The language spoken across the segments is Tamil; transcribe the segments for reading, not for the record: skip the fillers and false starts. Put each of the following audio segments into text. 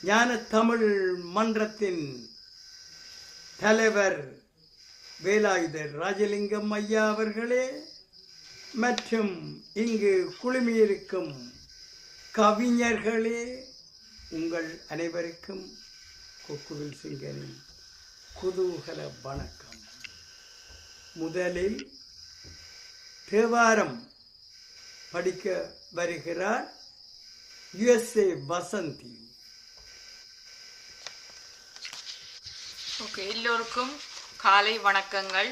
ஞான தமிழ் மன்றத்தின் தலைவர் வேலாயுதர் ராஜலிங்கம் ஐயா அவர்களே மற்றும் இங்கு குழுமியிருக்கும் கவிஞர்களே, உங்கள் அனைவருக்கும் கொக்குவில் சிங்கனின் குதூகல வணக்கம். முதலில் தேவாரம் படிக்க வருகிறார் USA வசந்தி. ஓகே, எல்லோருக்கும் காலை வணக்கங்கள்.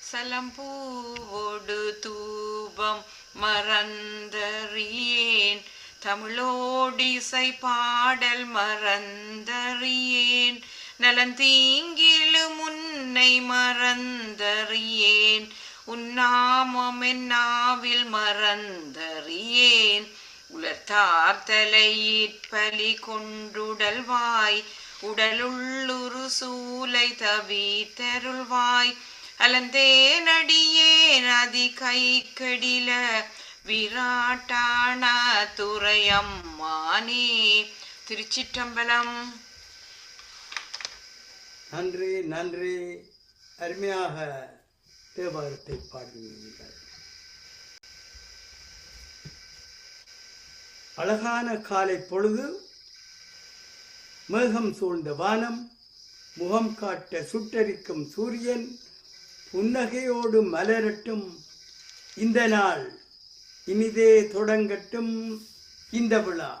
சலம்பூவோடு தூபம் மறந்தறியேன், தமிழோடிசை பாடல் மறந்தறியேன், நலந்தீங்கிலு முன்னை மறந்தறியேன், உன்னாமம் என்னாவில் மறந்தறியேன், உலர்த்தார் தலையிற்பலி கொண்டுடல்வாய், உடலுள்ளுரு சூலை தவித்தருள்வாய், அலந்தேனடியேன் அதி கை கடில விராட்டான துறையம்மானே. திருச்சிற்றம்பலம். நன்றி நன்றி. அருமையாக தேவாரத்தை பாடுகிறீர்கள். அழகான காலை பொழுது, மேகம் சூழ்ந்த வானம், முகம் காட்ட சுட்டரிக்கும் சூரியன், புன்னகையோடு மலரட்டும் இந்த நாள், இனிதே தொடங்கட்டும் இந்த விழா.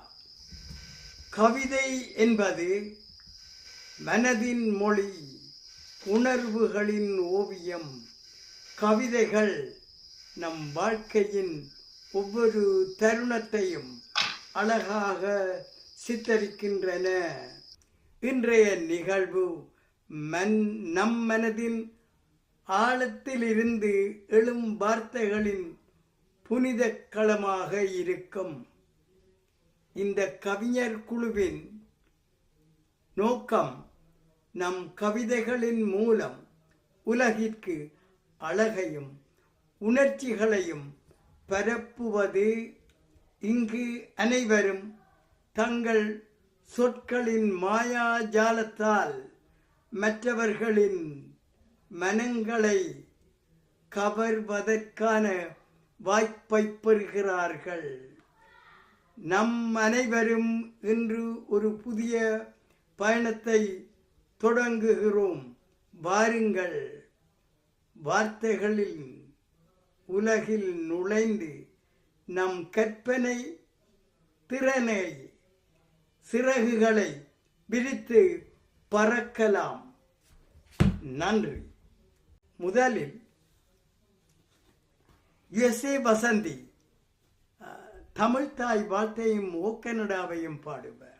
கவிதை என்பது மனதின் மொழி, உணர்வுகளின் ஓவியம். கவிதைகள் நம் வாழ்க்கையின் ஒவ்வொரு தருணத்தையும் அழகாக சித்தரிக்கின்றன. இன்றைய நிகழ்வு நம் மனதின் ஆழத்திலிருந்து எழும் வார்த்தைகளின் புனித களமாக இருக்கும். இந்த கவிஞர் குழுவின் நோக்கம் நம் கவிதைகளின் மூலம் உலகிற்கு அழகையும் உணர்ச்சிகளையும் பரப்புவது. இங்கு அனைவரும் தங்கள் சொற்களின் மாயாஜாலத்தால் மற்றவர்களின் மனங்களை கவர்வதற்கான வாய்ப்பை பெறுகிறார்கள். நம் அனைவரும் இன்று ஒரு புதிய பயணத்தை தொடங்குகிறோம். வாருங்கள், வார்த்தைகளில் உலகில் நுழைந்து நம் கற்பனை திறனை, சிறகுகளை விரித்து பறக்கலாம். நன்றி. முதலில் USA வசந்தி தமிழ்தாய் வாழ்த்தையும் ஓக்கனடாவையும் பாடுவர்.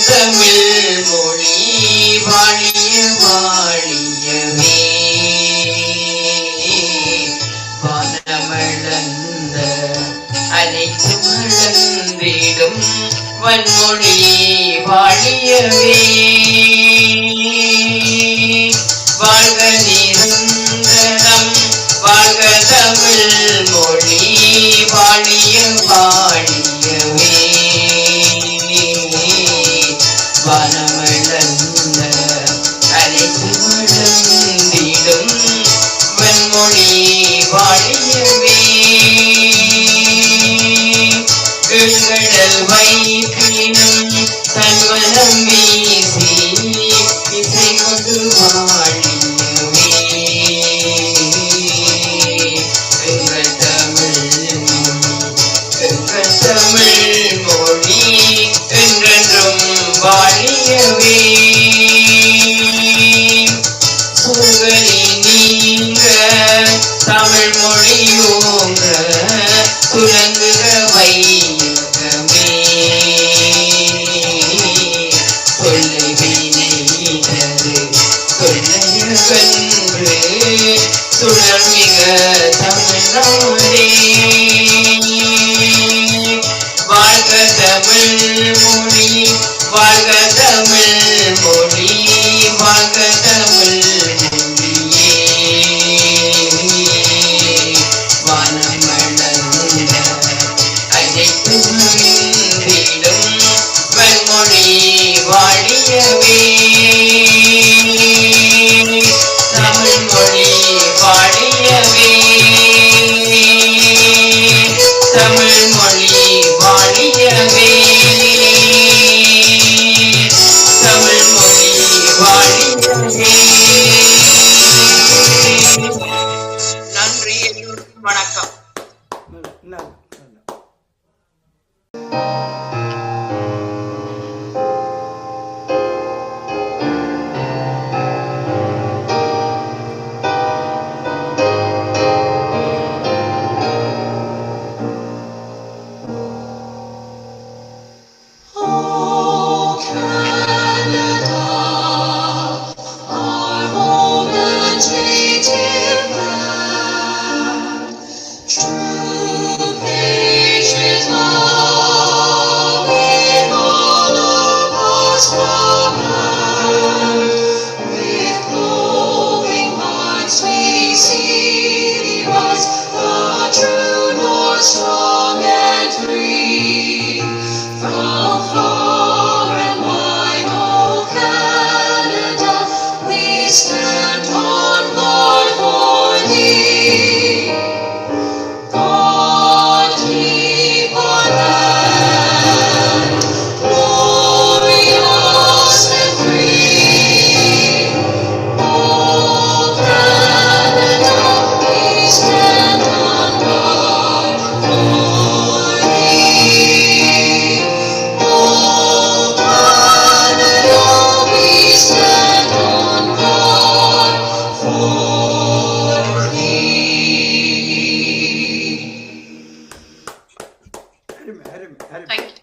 தமிழ் மொழி வாழிய வாழியவே, வானமளந்த அனைத்து மளந்திடும் வன்மொழி வாழியவே, வாழ்க நிரந்தரம் வாழ்க தமிழ் மொழி வாழிய வாழியவே, வானமளந்த அனைத்து மளந்திடும் வன்மொழி வாழியவே, கீழ்கடல் வைப்பினும் தன்வனம் வீசி இசை கொண்டு வாழியவே, எங்கள் தமிழ் எங்கள் சுடர்மிக தமிழ்நாடே வாழ்க தமிழ் மொழி வாழ்க தமிழ் மொழி வாழ்க தமிழ் மொழியே வானமளந்த அனைத்தும் நின்றிடும் வன்மொழி வாழியவே தமிழ் மொழி வாழியவே தமிழ் மொழி வாழியவே தமிழ் மொழி வாழியவே. நன்றி, எல்லோருக்கும் வணக்கம். நல்லது.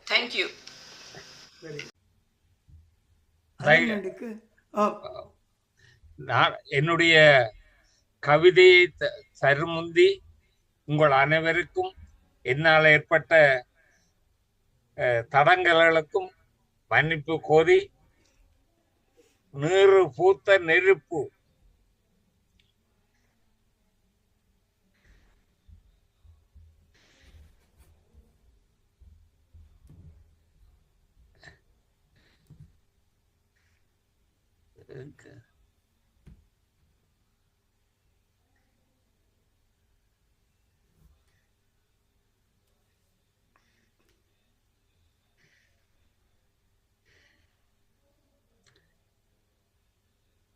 Thank you. நான் என்னுடைய கவிதையை சருமுந்தி உங்கள் அனைவருக்கும் என்னால் ஏற்பட்ட தடங்கல்களுக்கும் மன்னிப்பு கோரி நீறு பூத்த நெருப்பு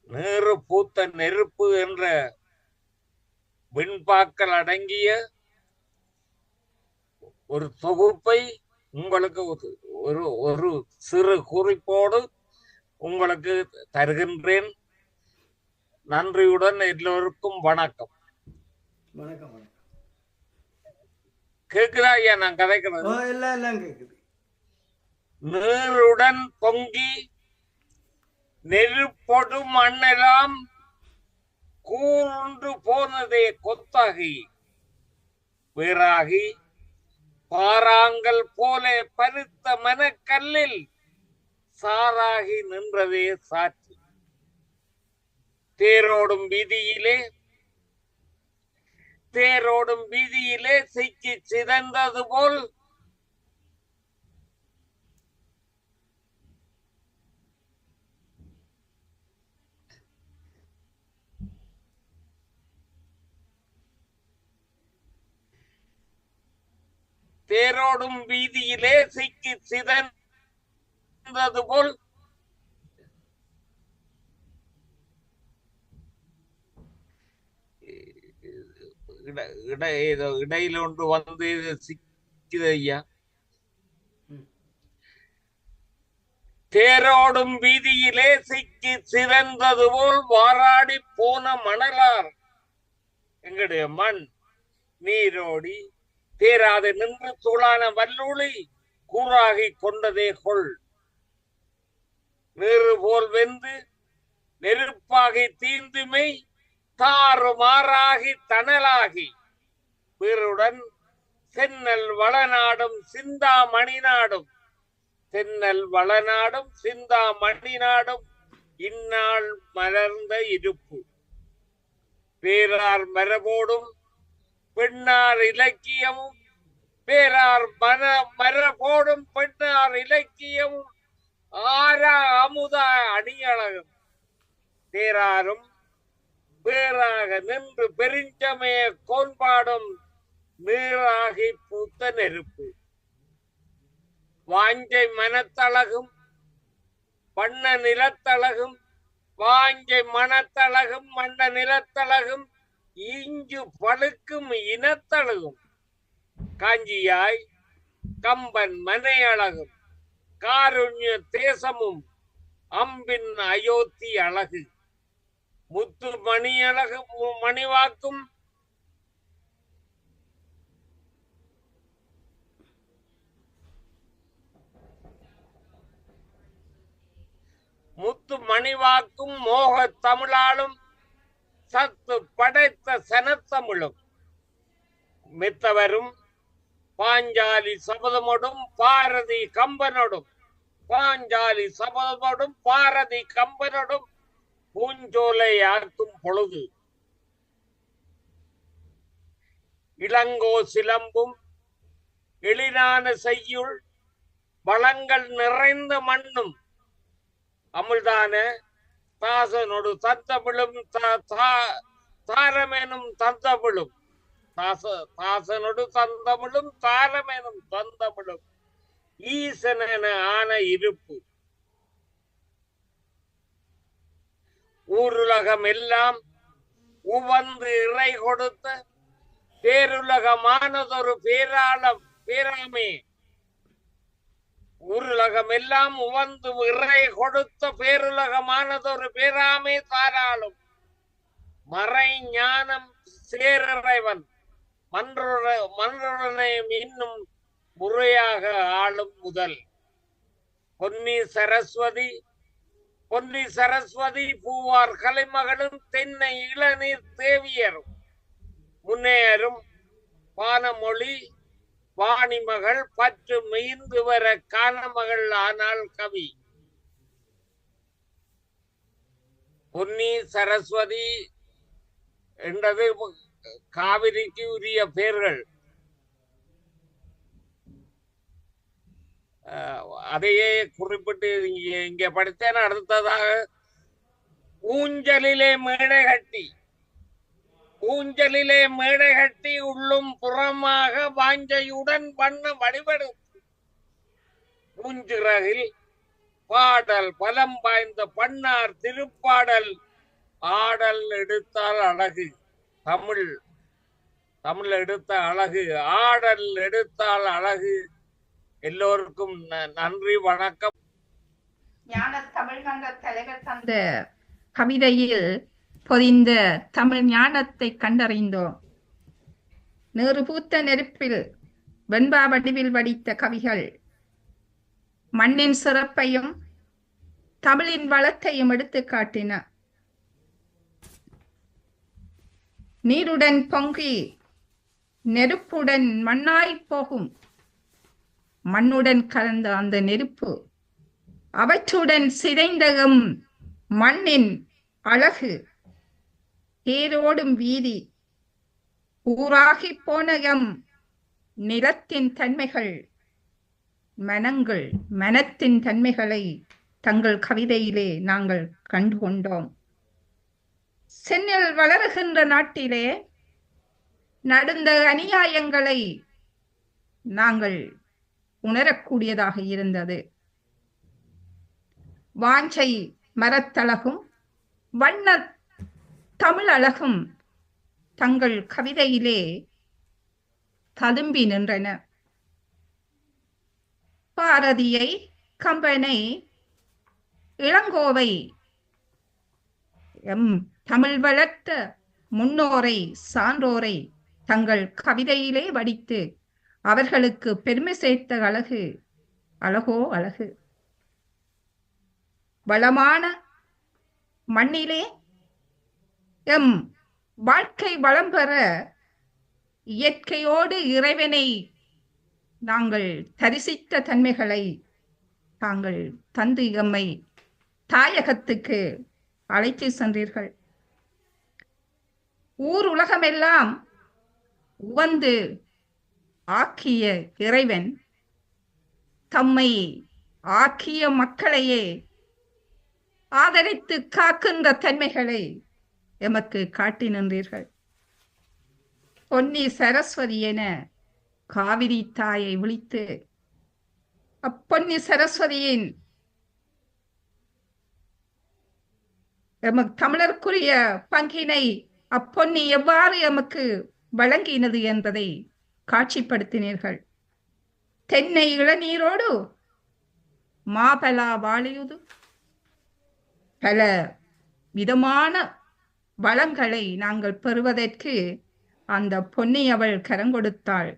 நீறு பூத்த நெருப்பு என்ற வெண்பாக்கள் அடங்கிய ஒரு தொகுப்பை உங்களுக்கு ஒரு சிறு குறிப்போடு உங்களுக்கு தருகின்றேன். நன்றியுடன் எல்லோருக்கும் வணக்கம். வணக்கம். கேக்குதா ஐயா நான் கதைக்கிறது? எல்லாம் கேக்குது. நீருடன் பொங்கி நெருப்பொடு மண்ணெல்லாம் கூர்ந்து போனதே கொத்தாகி வேறாகி பாறாங்கல் போல பருத்த மனக்கல்லில் சாராகி நின்றதே சாட்சி. தேரோடும் வீதியிலே சிக்கி சிதைந்தது போல் இடையில ஒன்று வந்து சிக்குது ஐயா. தேரோடும் வீதியிலே சிக்கி சிறந்தது போல் வாராடி போன மணலார் எங்களுடைய மண் நீரோடி தேராது நின்று தூளான வல்லூளி கூறாகி கொண்டதே கொள். நீரு போல் வெந்து நெருப்பாகி தீந்துமை தாறுமாறாகி தணலாகி வீருடன் சென்னல் வளநாடும் சிந்தாமணி நாடும் தென்னல் வளநாடும் சிந்தாமணி நாடும் இந்நாள் மலர்ந்த இருப்பு பேரார் மரபோடும் பெண்ணார் இலக்கியமும் பேரார் மரபோடும் பெண்ணார் இலக்கியமும் ஆரா அமுதா அணியழகும் தேராரும் பேராக நின்று பெருஞ்சமய கோன்பாடும் நீராகி பூத்த நெருப்பு வாஞ்சை மனத்தழகும் வண்ண நிலத்தழகும் வாஞ்சை மனத்தழகும் வண்ண நிலத்தழகும் இஞ்சு பழுக்கும் இனத்தழகும் காஞ்சியாய் கம்பன் மனையழகும் காருண்ய தேசமும் அம்பின் அயோத்தி அழகு முத்து மணி அழகு மணிவாக்கும் முத்து மணிவாக்கும் மோக தமிழாலும் சத்து படைத்த சனத்தமிழும் மித்தவரும் பாஞ்சாலி சபதமோடும் பாரதி கம்பனோடும் பாஞ்சாலி சபதமோடும் பாரதி கம்பனோடும் பூஞ்சோலை ஆக்கும் பொழுது இளங்கோ சிலம்பும் எழிலான செய்யுள் வளங்கள் நிறைந்த மண்ணும் அமிழ்தான தாசனோடு தந்தமிழும் தாரமெனும் தந்தமிழும் தாசனோடு தந்தமிழும் தாரமெனும் தந்தமிழும் ஈசனென ஆன இருப்பு ஊருலகம் எல்லாம் உவந்து இறை கொடுத்த பேருலகமானதொரு பேராமே ஊருலகம் எல்லாம் உவந்து இறை கொடுத்த பேருலகமானதொரு பேராமே தாராளும் மறை ஞானம் சேரிறைவன் மன்றுடனையும் இன்னும் முறையாக ஆளும் முதல் பொன்னி சரஸ்வதி பூவார் கலைமகளும் தென்னை இளநீர் தேவியரும் முன்னேறும் பானமொழி வாணிமகள் பற்று மெய்ந்து வர காணமகள் ஆனால் கவி பொன்னி சரஸ்வதி என்றது காவிரிக்கு உரிய பெயர்கள். அதையே குறிப்பிட்டு இங்க படித்தேன். அடுத்ததாக ஊஞ்சலிலே மேடை கட்டி உள்ளும் புறமாக வாஞ்சையுடன் பண்ண வழிபடுத்து பூஞ்சிறகில் பாடல் பலம் பாய்ந்த பண்ணார் திருப்பாடல் ஆடல் எடுத்தால் அழகு. தமிழ் எடுத்த அழகு, ஆடல் எடுத்தால் அழகு. எல்லோருக்கும் நன்றி, வணக்கம். ஞான தமிழ் மன்ற தலைவர் தந்த கவிதையில் பொதிந்த தமிழ் ஞானத்தை கண்டறிந்தோம். நேரு பூத்த நெருப்பில் வெண்பா வடிவில் வடித்த கவிகள் மண்ணின் சிறப்பையும் தமிழின் வளத்தையும் எடுத்து காட்டின. நீருடன் பொங்கி நெருப்புடன் மண்ணாய் போகும், மண்ணுடன் கலந்த அந்த நெருப்பு அவற்றுடன் சிதைந்தகம் மண்ணின் அழகு. ஏரோடும் வீதி ஊராகி போனகம் நிலத்தின் தன்மைகள், மனத்தின் தன்மைகளை தங்கள் கவிதையிலே நாங்கள் கண்டுகொண்டோம். சென்னில் வளருகின்ற நாட்டிலே நடந்த அநியாயங்களை நாங்கள் உணரக்கூடியதாக இருந்தது. வாஞ்சை மரத்தழகும் வண்ண தமிழ் அழகும் தங்கள் கவிதையிலே ததும்பி நின்றன. பாரதியை, கம்பனை, இளங்கோவை, தமிழ் வளர்த்த முன்னோரை, சான்றோரை தங்கள் கவிதையிலே வடித்து அவர்களுக்கு பெருமை சேர்த்த அழகு அழகோ அழகு. வளமான மண்ணிலே வாழ்க்கை வளம் பெற இயற்கையோடு இறைவனை நாங்கள் தரிசித்த தன்மைகளை தாங்கள் தந்து எம்மை தாயகத்துக்கு அழைத்து சென்றீர்கள். ஊர் உலகமெல்லாம் உவந்து ஆக்கிய இறைவன் தம்மை ஆக்கிய மக்களையே ஆதரித்து காக்கின்ற தன்மைகளை எமக்கு காட்டி நின்றீர்கள். பொன்னி சரஸ்வதி என காவிரி தாயை விழித்து அப்பொன்னி சரஸ்வதியின் எமக்கு தமிழருக்குரிய பங்கினை அப்பொன்னி எவ்வாறு எமக்கு வழங்கினது என்பதை காட்சிப்படுத்தினீர்கள். தென்னை இளநீரோடு மாபலா வாழியுது பல விதமான வளங்களை நாங்கள் பெறுவதற்கு அந்த பொன்னி அவள் கரங்கொடுத்தாள்.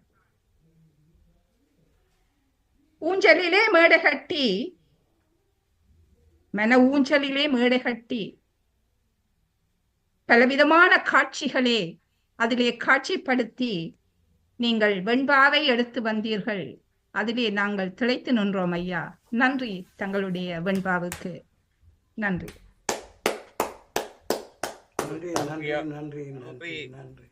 ஊஞ்சலிலே மேடை கட்டி மன ஊஞ்சலிலே மேடை கட்டி பலவிதமான காட்சிகளே அதிலே காட்சிப்படுத்தி நீங்கள் வெண்பாவை எடுத்து வந்தீர்கள். அதிலே நாங்கள் திளைத்து நின்றோம் ஐயா. நன்றி தங்களுடைய வெண்பாவுக்கு. நன்றி. நன்றி நன்றி நன்றி நன்றி நன்றி.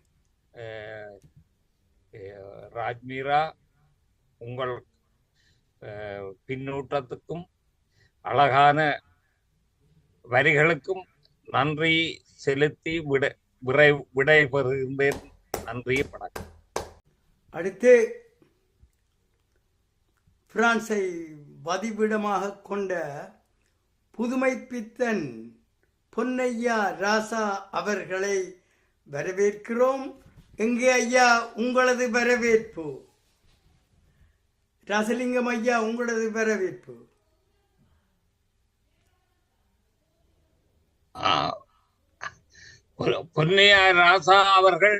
ராஜ்மீரா, உங்கள் பின்னூட்டத்துக்கும் அழகான வரிகளுக்கும் நன்றி செலுத்தி விடை பெறுகின்றேன். நன்றி, வணக்கம். அடுத்து பிரான்சை வதிவிடமாக கொண்ட புதுமை பித்தன் பொன்னையா ராசா அவர்களை வரவேற்கிறோம். எங்கே ஐயா உங்களது வரவேற்பு? ராசலிங்கம் ஐயா உங்களது வரவேற்பு. பொன்னையா ராசா அவர்கள்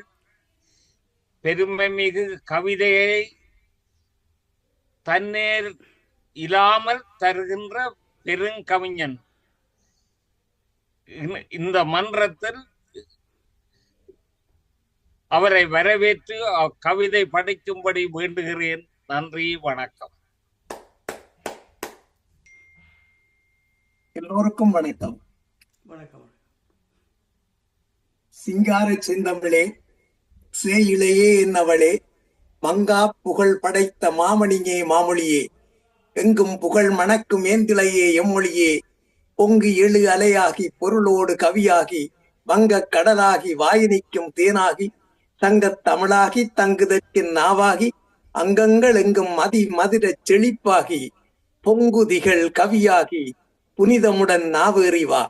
பெருமை மிகு கவிதையை தன்னேர் இல்லாமல் தருகின்ற பெருங்கவிஞன். இந்த மன்றத்தில் அவரை வரவேற்று கவிதை படிக்கும்படி வேண்டுகிறேன். நன்றி, வணக்கம். எல்லோருக்கும் வணக்கம். வணக்கம். சிங்கார செந்தமிழே, சேயிலையே என்னவளே, மங்கா புகழ் படைத்த மாமணியே மாமொழியே, எங்கும் புகழ் மணக்கும் ஏந்திலையே எம்மொழியே, பொங்கு எழு அலையாகி பொருளோடு கவியாகி வங்கக் கடலாகி வாயினிக்கும் தேனாகி தங்கத் தமிழாகி தங்குதற்கின் நாவாகி அங்கங்கள் எங்கும் மதிரச் செழிப்பாகி பொங்குதிகள் கவியாகி புனிதமுடன் நாவேறிவா.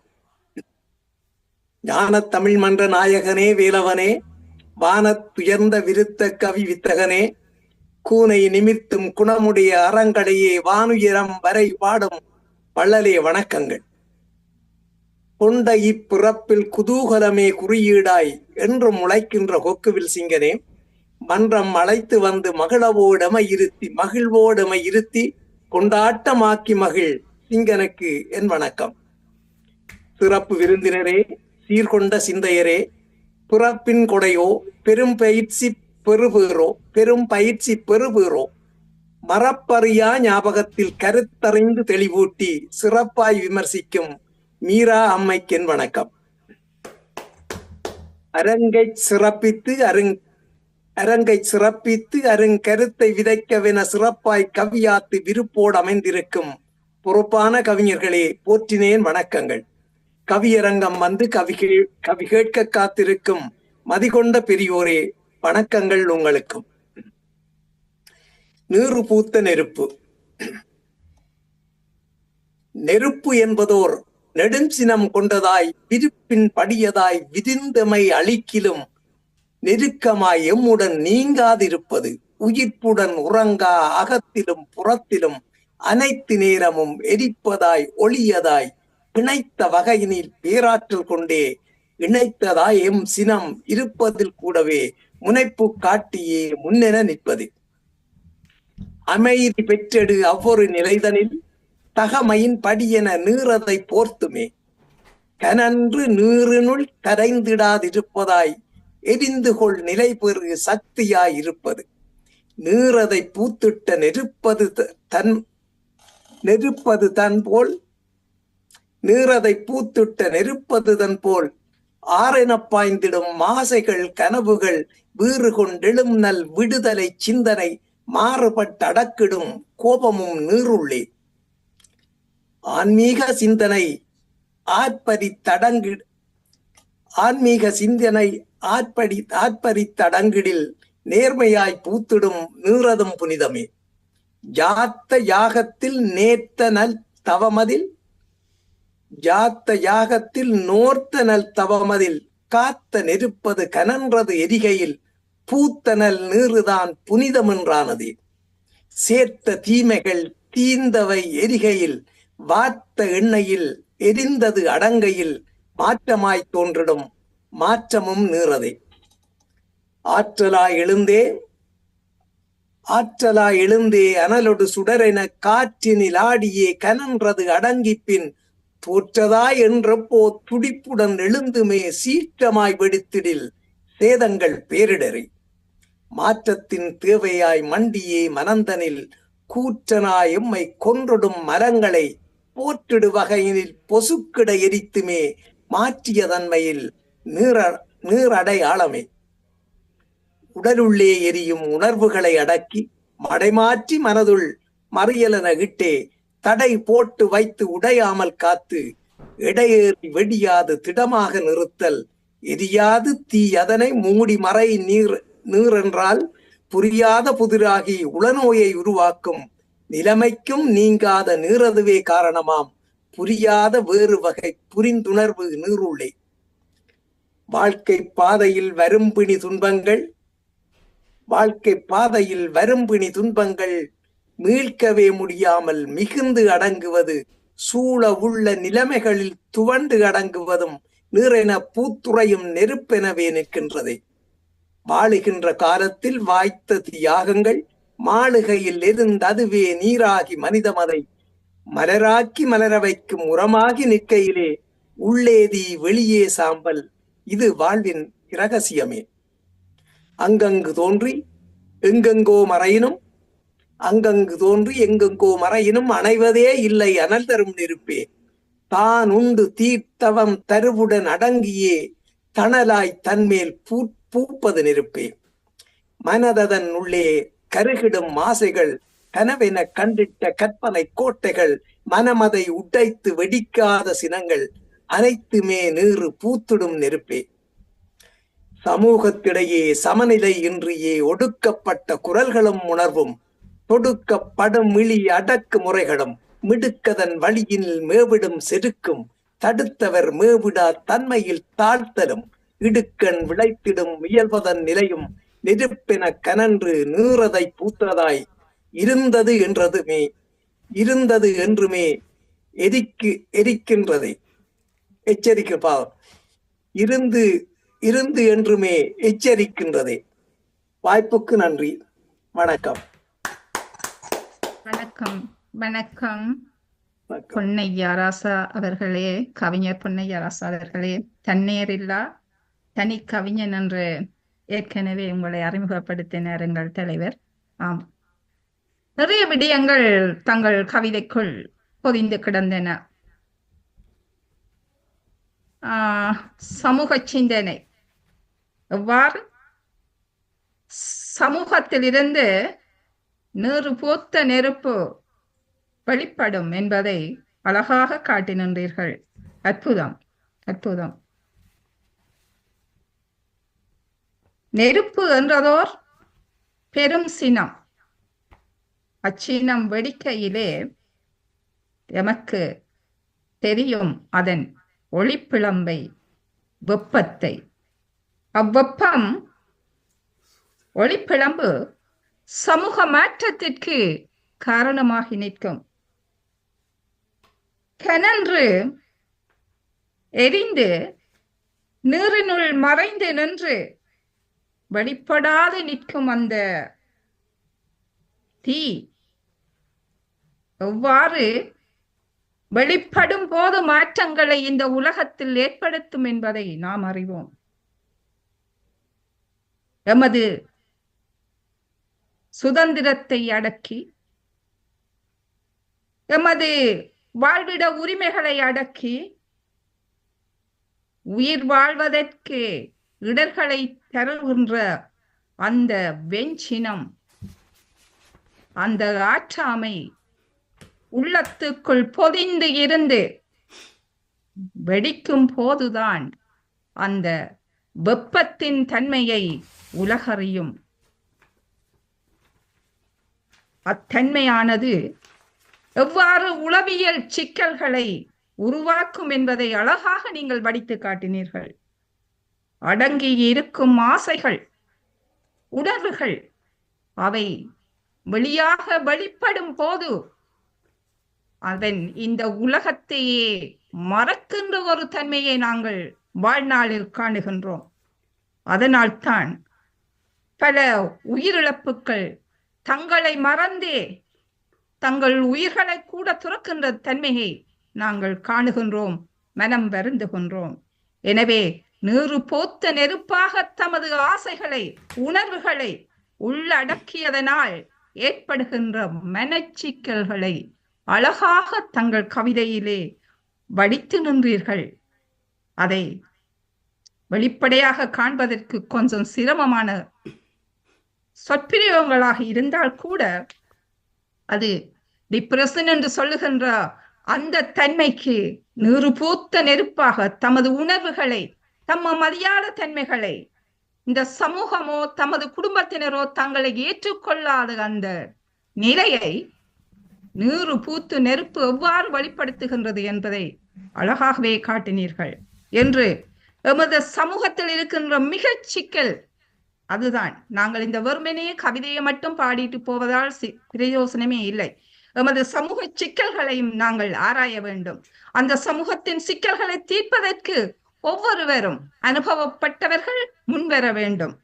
ஞானத் தமிழ் மன்ற நாயகனே வேலவனே, வானத் துயர்ந்த விருத்த கவி வித்தகனே, கூனை நிமிர்த்தும் குணமுடைய அறங்கடையே வானுயரம் வரை பாடும் வள்ளலே வணக்கங்கள். கொண்ட இப்பிறப்பில் குதூகலமே குறியீடாய் என்றும் முளைக்கின்ற கொக்குவில் சிங்கனே, மன்றம் அழைத்து வந்து மகிழ்வோடமை இருத்தி கொண்டாட்டமாக்கி மகிழ் சிங்கனுக்கு என் வணக்கம். சிறப்பு விருந்தினரே, சீர்கொண்ட சிந்தையரே, பிறப்பின் கொடையோ பெரும் பயிற்சி பெறுபேறோ மரப்பறியா ஞாபகத்தில் கருத்தறிந்து தெளிவூட்டி சிறப்பாய் விமர்சிக்கும் மீரா அம்மைக்கென் வணக்கம். அரங்கை சிறப்பித்து அருங்கருத்தை விதைக்கவென சிறப்பாய் கவியாத்து விருப்போடு அமைந்திருக்கும் பொறுப்பான கவிஞர்களே, போற்றினேன் வணக்கங்கள். கவியரங்கம் வந்து கவி கேட்க காத்திருக்கும் மதிகொண்ட பெரியோரே, வணக்கங்கள் உங்களுக்கும். நீறு பூத்த நெருப்பு. நெருப்பு என்பதோர் நெடுஞ்சினம் கொண்டதாய் விருப்பின் படியதாய் விதிந்தமை அழிக்கிலும் நெருக்கமாய் எம்முடன் நீங்காதிருப்பது, உயிர்ப்புடன் உறங்கா அகத்திலும் புறத்திலும் அனைத்து நேரமும் எரிப்பதாய் ஒளியதாய் பிணைத்த வகையினில் பேராற்றல் கொண்டே இணைத்ததாய் எம் சினம் இருப்பதில் கூடவே முனைப்பு காட்டியே முன்னென நிற்பது. அமைதி பெற்றெடு அவ்வொரு நிலைதனில் தகமையின் படியென நீரதை போர்த்துமே கனன்று நீரினுள் கரைந்திடாதிருப்பதாய் எரிந்து கொள் நிலை பெறு சக்தியாயிருப்பது. நீரதை பூத்திட்ட நெருப்பது தன் போல் நீரதை பூத்திட்ட நெருப்பது தன் போல் ஆரெனப் பாய்ந்திடும் மாசைகள் கனவுகள் வீறு கொண்டெழும் நல் விடுதலை சிந்தனை மாறுபட்டடக்கிடும் கோபமும் நீருள்ளே. ஆன்மீக சிந்தனை ஆர்ப்பரித்தடங்கிடில் நேர்மையாய் பூத்திடும் நீரதும் புனிதமே. யாத்த யாகத்தில் நோர்த்த நல் தவமதில் காத்த நெருப்பது கனன்றது எரிகையில் பூத்தனல் நீருதான் புனிதமென்றானதே. சேர்த்த தீமைகள் தீந்தவை எரிகையில் வார்த்த எண்ணெயில் எரிந்தது அடங்கையில் மாற்றமாய் தோன்றிடும் மாற்றமும் நீரதே. ஆற்றலாய் எழுந்தே அனலொடு சுடரென காற்றினில் ஆடியே கனன்றது அடங்கிப்பின் தோற்றதாய் என்றப்போ துடிப்புடன் எழுந்துமே சீற்றமாய் வெடித்திடில் சேதங்கள் பேரிடரை. மாற்றத்தின் தேவையாய் மண்டியே மனந்தனில் கூற்றனாய் எம்மை கொன்றொடும் மரங்களை போற்றிடு வகையினில் பொசுக்கிட எரித்துமே மாற்றிய தன்மையில் நீரடையாளமே. உடலுள்ளே எரியும் உணர்வுகளை அடக்கி மடைமாற்றி மனதுள் மறியலென இட்டே தடை போட்டு வைத்து உடையாமல் காத்து இடையேறி வெடியாது திடமாக நிறுத்தல். எரியாது தீ அதனை மூடி மறை நீரென்றால் புரியாத புதிராகி உளநோயை உருவாக்கும் நிலைமைக்கும் நீங்காத நீரதுவே காரணமாம் புரியாத வேறு வகை புரிந்துணர்வு நீருள்ளே. வாழ்க்கை பாதையில் வரும்பிணி துன்பங்கள் மீட்கவே முடியாமல் மிகுந்து அடங்குவது சூழ உள்ள நிலைமைகளில் துவண்டு அடங்குவதும் நீரென பூத்துறையும் நெருப்பெனவே நிற்கின்றதே. வாழுகின்ற காலத்தில் வாய்த்த தியாகங்கள் மாளுகையில் இருந்ததுவே நீராகி மனிதமதை மலராக்கி மலர வைக்கும் உரமாகி நிற்கையிலே உள்ளேதி வெளியே சாம்பல். இது வாழ்வின் இரகசியமே. அங்கங்கு தோன்றி எங்கெங்கோ மறையினும் அணைவதே இல்லை அனல் தரும் நெருப்பே. தான் உண்டு தீர்த்தவம் தருவுடன் அடங்கியே தணலாய் தன்மேல் பூப்பது நெருப்பே. மனததன் உள்ளே கருகிடும் ஆசைகள் கனவென கண்டிட்ட கற்பனை கோட்டைகள் மனமதை உடைத்து வெடிக்காத சினங்கள் அனைத்துமே நீறு பூத்திடும் நெருப்பே. சமூகத்திடையே சமநிலை இன்றியே ஒடுக்கப்பட்ட குரல்களும் உணர்வும் தொடுக்கப்படும் இழி அடக்கு முறைகளும் மிடுக்கதன் வழியில் மேவிடும் செருக்கும் தடுத்தவர் மேவிடா தன்மையில் தாழ்த்தலும் இடுக்கண் விளைத்திடும் இயல்பதன் நிலையும் நெருப்பென கனன்று நீரதை பூத்ததாய் இருந்தது என்றுமே எரிக்கின்றதே. எச்சரிக்கை பாவம் இருந்து என்றுமே எச்சரிக்கின்றதே. வாய்ப்புக்கு நன்றி. வணக்கம். வணக்கம் வணக்கம் பொன்னையா ராசா அவர்களே, கவிஞர் பொன்னையா ராசா அவர்களே. தன்னேரில்லா தனி கவிஞன் என்று ஏற்கனவே உங்களை அறிமுகப்படுத்தினார் எங்கள் தலைவர். ஆம், நிறைய விடயங்கள் தங்கள் கவிதைக்குள் பொதிந்து கிடந்தன. சமூக சிந்தனை எவ்வாறு சமூகத்திலிருந்து நீறு பூத்த நெருப்பு வெளிப்படும் என்பதை அழகாக காட்டி நின்றீர்கள். அற்புதம், அற்புதம். நெருப்பு என்றதோர் பெரும் சினம். அச்சினம் வெடிக்கையிலே எமக்கு தெரியும் அதன் ஒளிப்பிழம்பை, வெப்பத்தை. அவ்வெப்பம் ஒளிப்பிழம்பு சமூக மாற்றத்திற்கு காரணமாகி நிற்கும். கனன்று எரிந்து நீரினுள் மறைந்து நின்று வெளிப்படாது நிற்கும் அந்த தீ எவ்வாறு வெளிப்படும் போது மாற்றங்களை இந்த உலகத்தில் ஏற்படுத்தும் என்பதை நாம் அறிவோம். எமது சுதந்திரத்தை அடக்கி, எமது வாழ்விட உரிமைகளை அடக்கி, உயிர் வாழ்வதற்கு இடர்களை தருகின்ற அந்த வெஞ்சினம், அந்த ஆற்றாமை உள்ளத்துக்குள் பொதிந்து இருந்து வெடிக்கும் போதுதான் அந்த வெப்பத்தின் தன்மையை உலகறியும். அத்தன்மையானது எவ்வாறு உளவியல் சிக்கல்களை உருவாக்கும் என்பதை அழகாக நீங்கள் வடித்து காட்டினீர்கள். அடங்கி இருக்கும் ஆசைகள், உணர்வுகள், அவை வெளியாக வெளிப்படும் போது அதன் இந்த உலகத்தையே மறக்கின்ற ஒரு தன்மையை நாங்கள் வாழ்நாளில் காணுகின்றோம். அதனால்தான் பல உயிரிழப்புகள் தங்களை மறந்தே தங்கள் உயிர்களை கூட துறக்கின்ற தன்மையை நாங்கள் காணுகின்றோம், மனம் வருந்துகின்றோம். எனவே நீறு போத்த நெருப்பாக தமது ஆசைகளை, உணர்வுகளை உள்ளடக்கியதனால் ஏற்படுகின்ற மனச்சிக்கல்களை அழகாக தங்கள் கவிதையிலே வடித்து நின்றீர்கள். அதை வெளிப்படையாக காண்பதற்கு கொஞ்சம் சிரமமான சொற்பிரயோகங்களாக இருந்தால் கூட அது டிப்ரெஷன் என்று சொல்லுகின்ற அந்த தன்மைக்கு நீறு பூத்த நெருப்பாக தமது உணர்வுகளை, தம்ம மதியாத தன்மைகளை இந்த சமூகமோ தமது குடும்பத்தினரோ தங்களை ஏற்றுக்கொள்ளாத அந்த நிலையை நீறு பூத்து நெருப்பு எவ்வாறு வெளிப்படுத்துகின்றது என்பதை அழகாகவே காட்டினீர்கள் என்று எமது சமூகத்தில் இருக்கின்ற மிக சிக்கல் அதுதான். நாங்கள் இந்த வெறுமனே கவிதையை மட்டும் பாடிட்டு போவதால் பிரயோசனமே இல்லை. எமது சமூக சிக்கல்களையும் நாங்கள் ஆராய வேண்டும். அந்த சமூகத்தின் சிக்கல்களை தீர்ப்பதற்கு ஒவ்வொருவரும் அனுபவப்பட்டவர்கள் முன்வர வேண்டும்.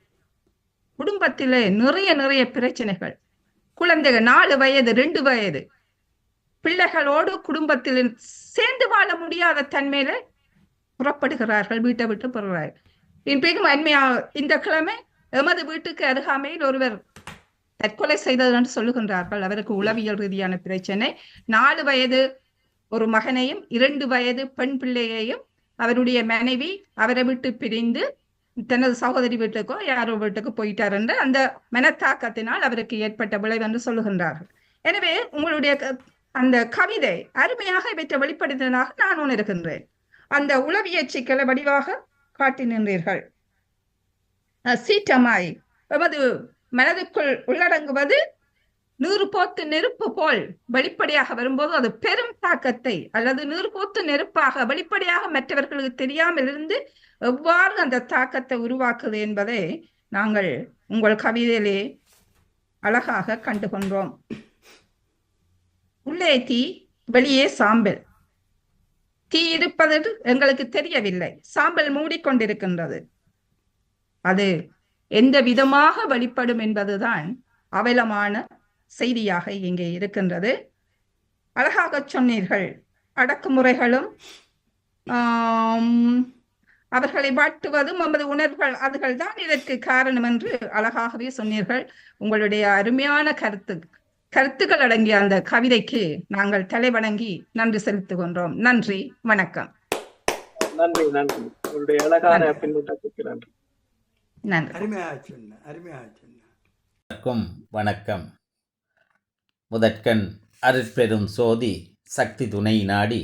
குடும்பத்திலே நிறைய பிரச்சனைகள், குழந்தைகள் 4 வயது 2 வயது பிள்ளைகளோடு குடும்பத்தில் சேர்ந்து வாழ முடியாத தன்மையில புறப்படுகிறார்கள், வீட்டை விட்டு போகிறார்கள். இன்றைக்கும் அண்மையா இந்த கிழமை எமது வீட்டுக்கு அருகாமையில் ஒருவர் தற்கொலை செய்தது என்று சொல்லுகின்றார்கள். அவருக்கு உளவியல் ரீதியான பிரச்சனை. 4 வயது ஒரு மகனையும் 2 வயது பெண் பிள்ளையையும் அவருடைய மனைவி அவரை விட்டு பிரிந்து தனது சகோதரி வீட்டுக்கோ யாரோ வீட்டுக்கு போயிட்டார் என்று அந்த மனத்தாக்கத்தினால் அவருக்கு ஏற்பட்ட விளைவு என்று சொல்லுகின்றார்கள். எனவே உங்களுடைய அந்த கவிதை அருமையாக இவற்றை வெளிப்படுத்தினதாக நான் உணர்கின்றேன். அந்த உளவியல் சிக்கலை வடிவாக காட்டி நின்றீர்கள். சீற்றமாய் எமது மனதுக்குள் உள்ளடங்குவது நீறு போத்து நெருப்பு போல் வெளிப்படையாக வரும்போது அது பெரும் தாக்கத்தை, அல்லது நீறு போத்து நெருப்பாக வெளிப்படையாக மற்றவர்களுக்கு தெரியாமல் இருந்து எவ்வாறு அந்த தாக்கத்தை உருவாக்குது என்பதை நாங்கள் உங்கள் கவிதையிலே அழகாக கண்டுகொண்டோம். உள்ளே தீ, வெளியே சாம்பல். தீ இருப்பது எங்களுக்கு தெரியவில்லை, சாம்பல் மூடிக்கொண்டிருக்கின்றது. அது எந்த விதமாக வெளிப்படும் என்பதுதான் அவலமான செய்தியாக இங்கே இருக்கின்றது. அழகாக சொன்னீர்கள். அடக்குமுறைகளும் அவர்களை வாட்டுவதும் நமது உணர்வுகள் அதுகள் தான் இதற்கு காரணம் என்று அழகாகவே சொன்னீர்கள். உங்களுடைய அருமையான கருத்துக்கள் அடங்கிய அந்த கவிதைக்கு நாங்கள் தலைவணங்கி நன்றி செலுத்துகின்றோம். நன்றி, வணக்கம். நன்றி நன்றி. உங்களுடைய அழகான பின்னூட்டத்துக்கு நன்றி. நன்றி. அருமையாக சொன்ன. வணக்கம். முதற்கண் அருட்பெரும் சோதி சக்தி துணை நாடி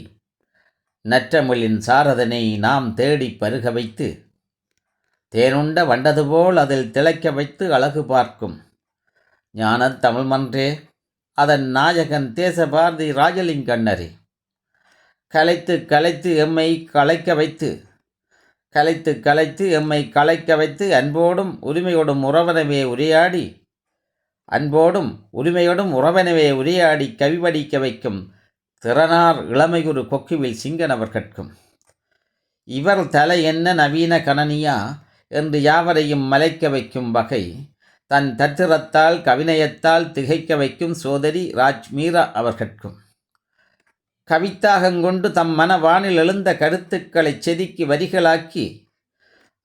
நற்றமிழின் சாரதனை நாம் தேடி பருக வைத்து தேனுண்ட வண்டது போல் அதில் திளைக்க வைத்து அழகு பார்க்கும் ஞானத் தமிழ்மன்றே அதன் நாயகன் தேசபாரதி ராஜலிங்கண்ணரே, கலைத்து கலைத்து எம்மை கலைக்க வைத்து எம்மை கலைக்க வைத்து அன்போடும் உரிமையோடும் உரையாடி கவிபடிக்க வைக்கும் திறனார் இளமையுறு கொக்குவில் சிங்கனவர்கட்கும் இவர் தலை என்ன நவீன கணனியா என்று யாவரையும் மலைக்க வைக்கும் வகை தன் தத்திரத்தால் கவிநயத்தால் திகைக்க வைக்கும் சோதரி ராஜ் மீரா அவர்கட்கும் கவித்தாகங்கொண்டு தம் மனவானில் எழுந்த கருத்துக்களை செதுக்கி வரிகளாக்கி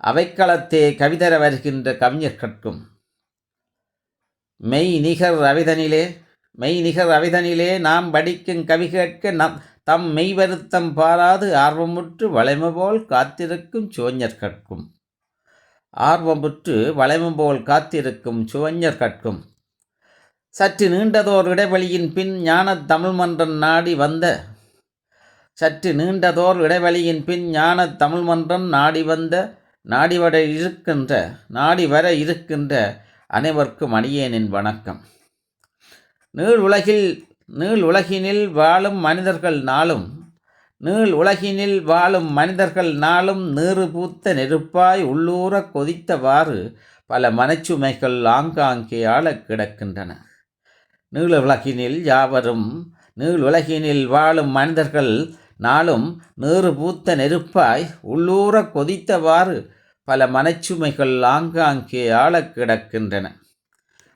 அவைக்களத்தே கவிதர வருகின்ற கவிஞர்கட்கும் மெய் நிகர் அவிதனிலே நாம் படிக்கும் கவி கேட்க தம் மெய் வருத்தம் பாராது ஆர்வமுற்று வளைமை போல் காத்திருக்கும் சுவஞர்கட்கும் சற்று நீண்டதோர் இடைவெளியின் பின் ஞானத் தமிழ் மன்றம் நாடி வந்த நாடி வர இருக்கின்ற அனைவருக்கும் அடியேனின் வணக்கம். நீள் உலகினில் வாழும் மனிதர்கள் நாளும் நீறு பூத்த நெருப்பாய் உள்ளூர கொதித்தவாறு பல மனச்சுமைகள் ஆங்காங்கே ஆழக் கிடக்கின்றன. நீள் உலகினில் வாழும் மனிதர்கள் நாளும் நீறு பூத்த நெருப்பாய் உள்ளூர கொதித்தவாறு பல மனச்சுமைகள் ஆங்காங்கே ஆழக் கிடக்கின்றன.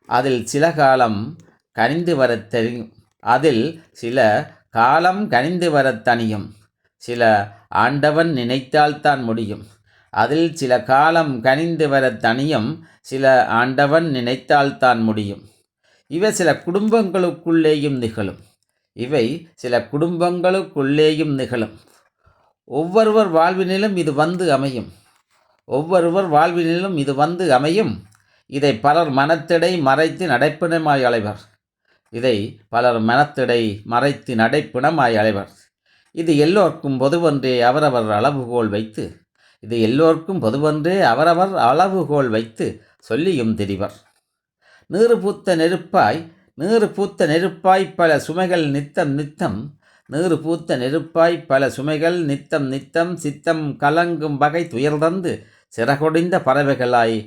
அதில் சில காலம் கனிந்து வரத் தனியும். சில ஆண்டவன் நினைத்தால்தான் முடியும். இவை சில குடும்பங்களுக்குள்ளேயும் நிகழும். ஒவ்வொருவர் வாழ்வினிலும் இது வந்து அமையும். இதை பலர் மனத்திடை மறைத்து நடைப்பிணமாய் அலைவர். இது எல்லோருக்கும் பொதுவென்றே அவரவர் அளவுகோல் வைத்து சொல்லியும் திரிவர். நீறு பூத்த நெருப்பாய் பல சுமைகள் நித்தம் சித்தம் கலங்கும் வகை துயர்தந்து சிறகொடிந்த பறவைகளாய்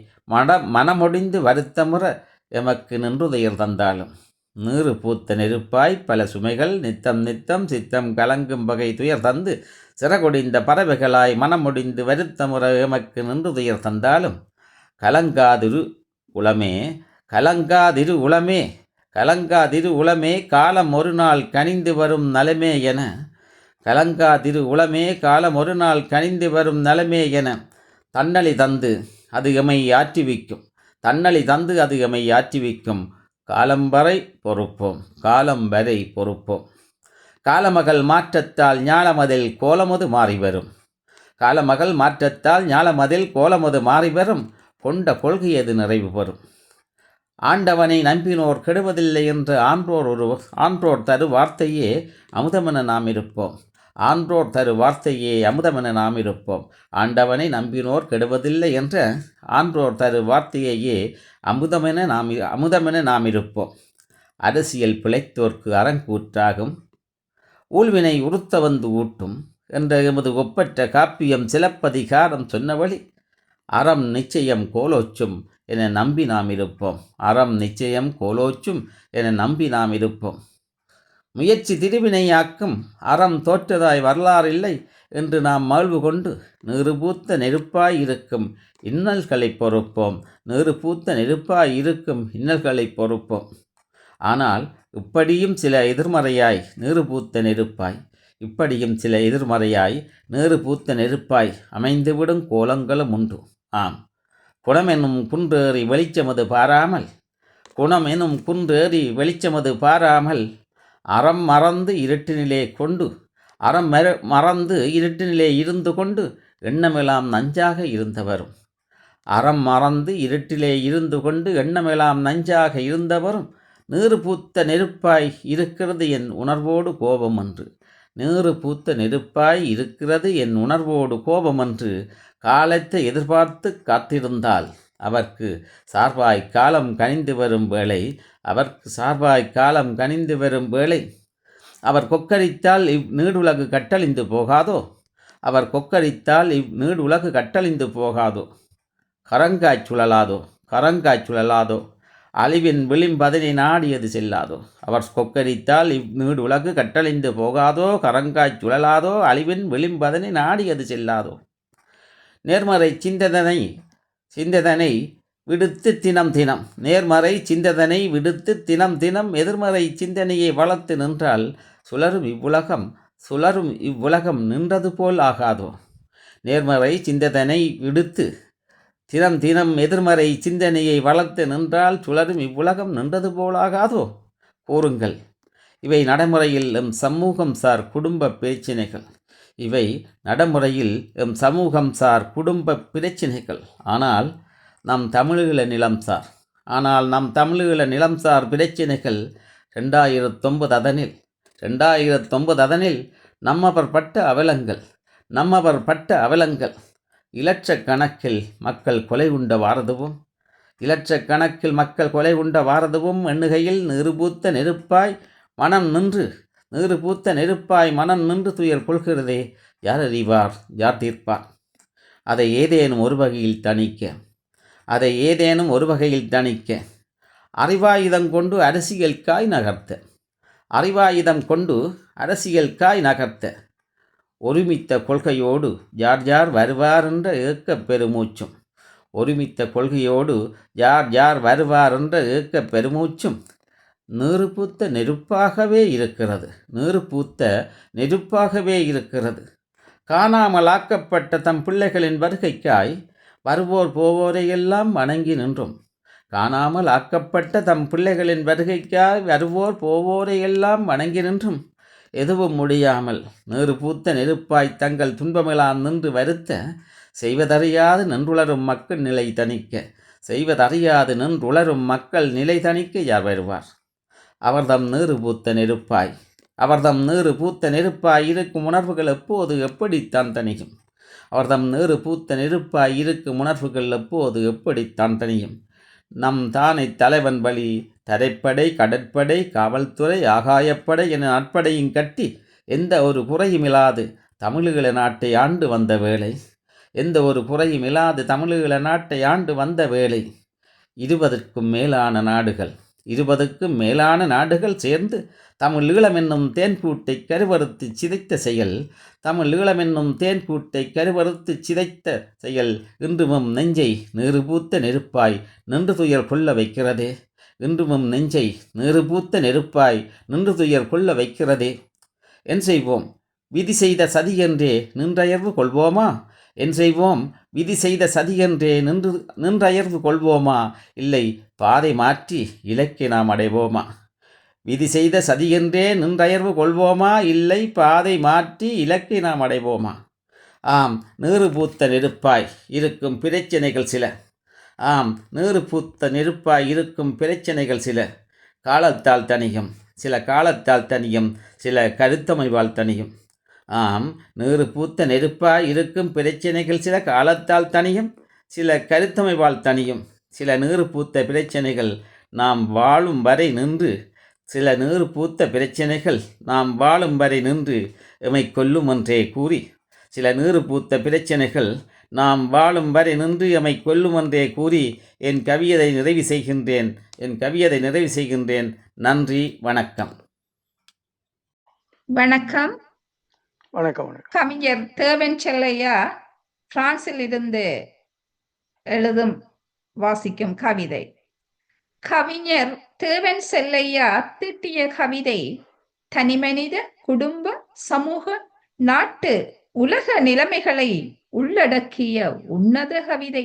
மனமொடிந்து வருத்தமுற எமக்கு நின்றுதுயர் தந்தாலும். நீறு பூத்த நெருப்பாய் பல சுமைகள் நித்தம் சித்தம் கலங்கும் வகை துயர் தந்து சிறகொடிந்த பறவைகளாய் மனமொடிந்து வருத்தமுற எமக்கு நின்றுதுயர் தந்தாலும் கலங்காதிரு உளமே காலம் ஒரு நாள் கனிந்து வரும் நலமே என தன்னழி தந்து அது எமை ஆற்றுவிக்கும் காலம் வரை பொறுப்போம். காலமகள் மாற்றத்தால் ஞாலமதில் கோலமது மாறிவரும் கொண்ட கொள்கையது நிறைவு பெறும். ஆண்டவனை நம்பினோர் கெடுவதில்லை என்று ஆன்றோர் தரு வார்த்தையே அமுதமென நாம் இருப்போம். ஆண்டவனை நம்பினோர் கெடுவதில்லை என்ற ஆன்றோர் தரு வார்த்தையே அமுதமென நாம் இருப்போம். அரசியல் பிழைத்தோர்க்கு அறங்கூற்றாகும், ஊழ்வினை உறுத்த வந்து ஊட்டும் என்ற எமது ஒப்பற்ற காப்பியம் சிலப்பதிகாரம் சொன்ன வழி அறம் நிச்சயம் கோலோச்சும் என நம்பி நாம் இருப்போம். முயற்சி திருவினையாக்கும், அறம் தோற்றதாய் வரலாறில்லை என்று நாம் மகிழ்வு கொண்டு நீறு பூத்த நெருப்பாய் இருக்கும் இன்னல்களை பொறுப்போம். ஆனால் இப்படியும் சில எதிர்மறையாய் நீறு பூத்த நெருப்பாய் அமைந்துவிடும் கோலங்களும் உண்டு. ஆம், குணமெனும் குன்றேறி வெளிச்சமது பாராமல் அறம் மறந்து இருந்து கொண்டு எண்ணமெல்லாம் நஞ்சாக இருந்தவரும் நீறு பூத்த நெருப்பாய் இருக்கிறது என் உணர்வோடு கோபமன்று காலத்தை எதிர்பார்த்து காத்திருந்தால் அவர்க்கு சார்பாய் காலம் கனிந்து வரும் வேளை அவர் கொக்கரித்தால் இவ்நீடுலகு கட்டழிந்து போகாதோ. கரங்காய்ச் சுழலாதோ அழிவின் விளிம்பதனை நாடியது செல்லாதோ. அவர் கொக்கரித்தால் இவ்நீடுலகு கட்டழிந்து போகாதோ. கரங்காய்ச் சுழலாதோ அழிவின் விளிம்பதனை நாடியது செல்லாதோ. நேர்மறை சிந்ததனை விடுத்து தினம் எதிர்மறை சிந்தனையை வளர்த்து நின்றால் சுழரும் இவ்வுலகம் நின்றது போல் ஆகாதோ. நேர்மறை சிந்ததனை விடுத்து தினம் தினம் எதிர்மறை சிந்தனையை வளர்த்து நின்றால் சுழலும் இவ்வுலகம் நின்றது போலாகாதோ? கூறுங்கள். இவை நடைமுறையில் எம் சமூகம் சார் குடும்ப பிரச்சினைகள். இவை நடைமுறையில் எம் சமூகம் சார் குடும்ப பிரச்சினைகள். ஆனால் நம் தமிழீழ நிலம் சார் பிரச்சினைகள் 2009 அதனில் நம்மவர் பட்ட அவலங்கள் இலட்சக்கணக்கில் மக்கள் கொலை உண்ட வாரதுவும் எண்ணுகையில் நீறுபூத்த நெருப்பாய் மனம் நின்று துயர் கொள்கிறதே. யார் அறிவார், யார் தீர்ப்பார்? அதை ஏதேனும் ஒரு வகையில் தணிக்க அறிவாயுதம் கொண்டு அரசியல்காய் நகர்த்த ஒருமித்த கொள்கையோடு யார் யார் வருவார் என்ற ஏக்கப் பெருமூச்சும் நீறுபூத்த நெருப்பாகவே இருக்கிறது. காணாமலாக்கப்பட்ட தம் பிள்ளைகளின் வருகைக்காய் வருவோர் போவோரையெல்லாம் வணங்கி நின்றும் எதுவும் முடியாமல் நீறுபூத்த நெருப்பாய் தங்கள் துன்பமெல்லாம் நின்று வருத்த செய்வதறியாது நின்றுளரும் நிலை தணிக்க யார் வருவார்? அவர்தம் நீறுபூத்த நெருப்பாய் இருக்கும் உணர்வுகள் எப்போது எப்படித்தான் தணியும்? நம் தானை தலைவன் வழி தரைப்படை, கடற்படை, காவல்துறை, ஆகாயப்படை என நட்படையும் கட்டி எந்த ஒரு குறையுமில்லாது தமிழீழ நாட்டை ஆண்டு வந்த வேளை 20க்கும் மேலான நாடுகள் சேர்ந்து தமிழீழம் என்னும் தேன்கூட்டை கருவறுத்து சிதைத்த செயல் இன்றும் நெஞ்சை நீறுபூத்த நெருப்பாய் நின்று துயர் கொள்ள வைக்கிறதே. என் செய்வோம்? விதி செய்த சதியென்றே நின்றயர்வு கொள்வோமா? இல்லை பாதை மாற்றி இலக்கை நாம் அடைவோமா? ஆம், நீறுபூத்த நெருப்பாய் இருக்கும் பிரச்சனைகள் சில காலத்தால் தணியும், சில கருத்தமைவால் தணியும். நீறுபூத்த நெருப்பாய் இருக்கும் பிரச்சனைகள் சில காலத்தால் தணியும், சில கருத்தமைவால் தணியும். சில நீறுபூத்த பிரச்சனைகள் நாம் வாழும் வரை நின்று எமை கொல்லும் என்றே கூறி என் கவியதை நிறைவு செய்கின்றேன். நன்றி, வணக்கம். வணக்கம். வணக்கம். கவிஞர் தேவன் செல்லையா பிரான்சில் இருந்து வாசிக்கும் கவிதை. கவிஞர் தேவன் செல்லையா தீட்டிய கவிதை தனிமனித, குடும்ப, சமூக, நாட்டு, உலக நிலைமைகளை உள்ளடக்கிய உன்னத கவிதை.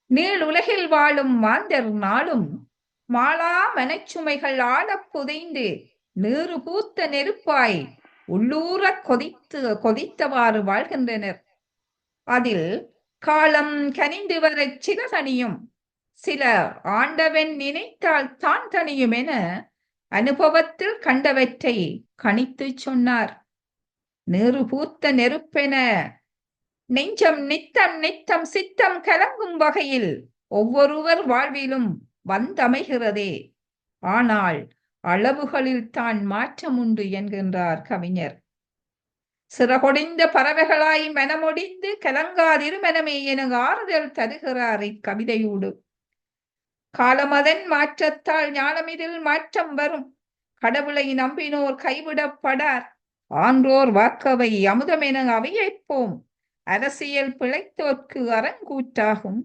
நீள் உலகில் வாழும் மாந்தர் நாளும் மாளா மனச்சுமைகள் ஆழப் புதைந்து நீறு பூத்த நெருப்பாய் உள்ளூர கொதித்தவாறு வாழ்கின்றனர். அதில் காலம் கனிந்து வர சிலதனியும், சில ஆண்டவன் நினைத்தால் தான் தனியும் என அனுபவத்தில் கண்டவற்றை கணித்து சொன்னார். நீறு பூத்த நெருப்பென நெஞ்சம் நித்தம் சித்தம் கலங்கும் வகையில் ஒவ்வொருவர் வாழ்விலும் வந்தமைகிறதே. ஆனால் அளவுகளில் தான் மாற்றம் உண்டு என்கின்றார் கவிஞர். சிறகொடிந்த பறவைகளாய் மனமொடிந்து கலங்காதிரு மனமே என ஆறுதல் தருகிறார் இக்கவிதையோடு. காலமதன் மாற்றத்தால் ஞானமிதில் மாற்றம் வரும். கடவுளை நம்பினோர் கைவிடப்படார். ஆன்றோர் வாக்கவை அமுதமென அவையைப்போம். அரசியல் பிழைத்தோர்க்கு அரங்கூற்றாகும்.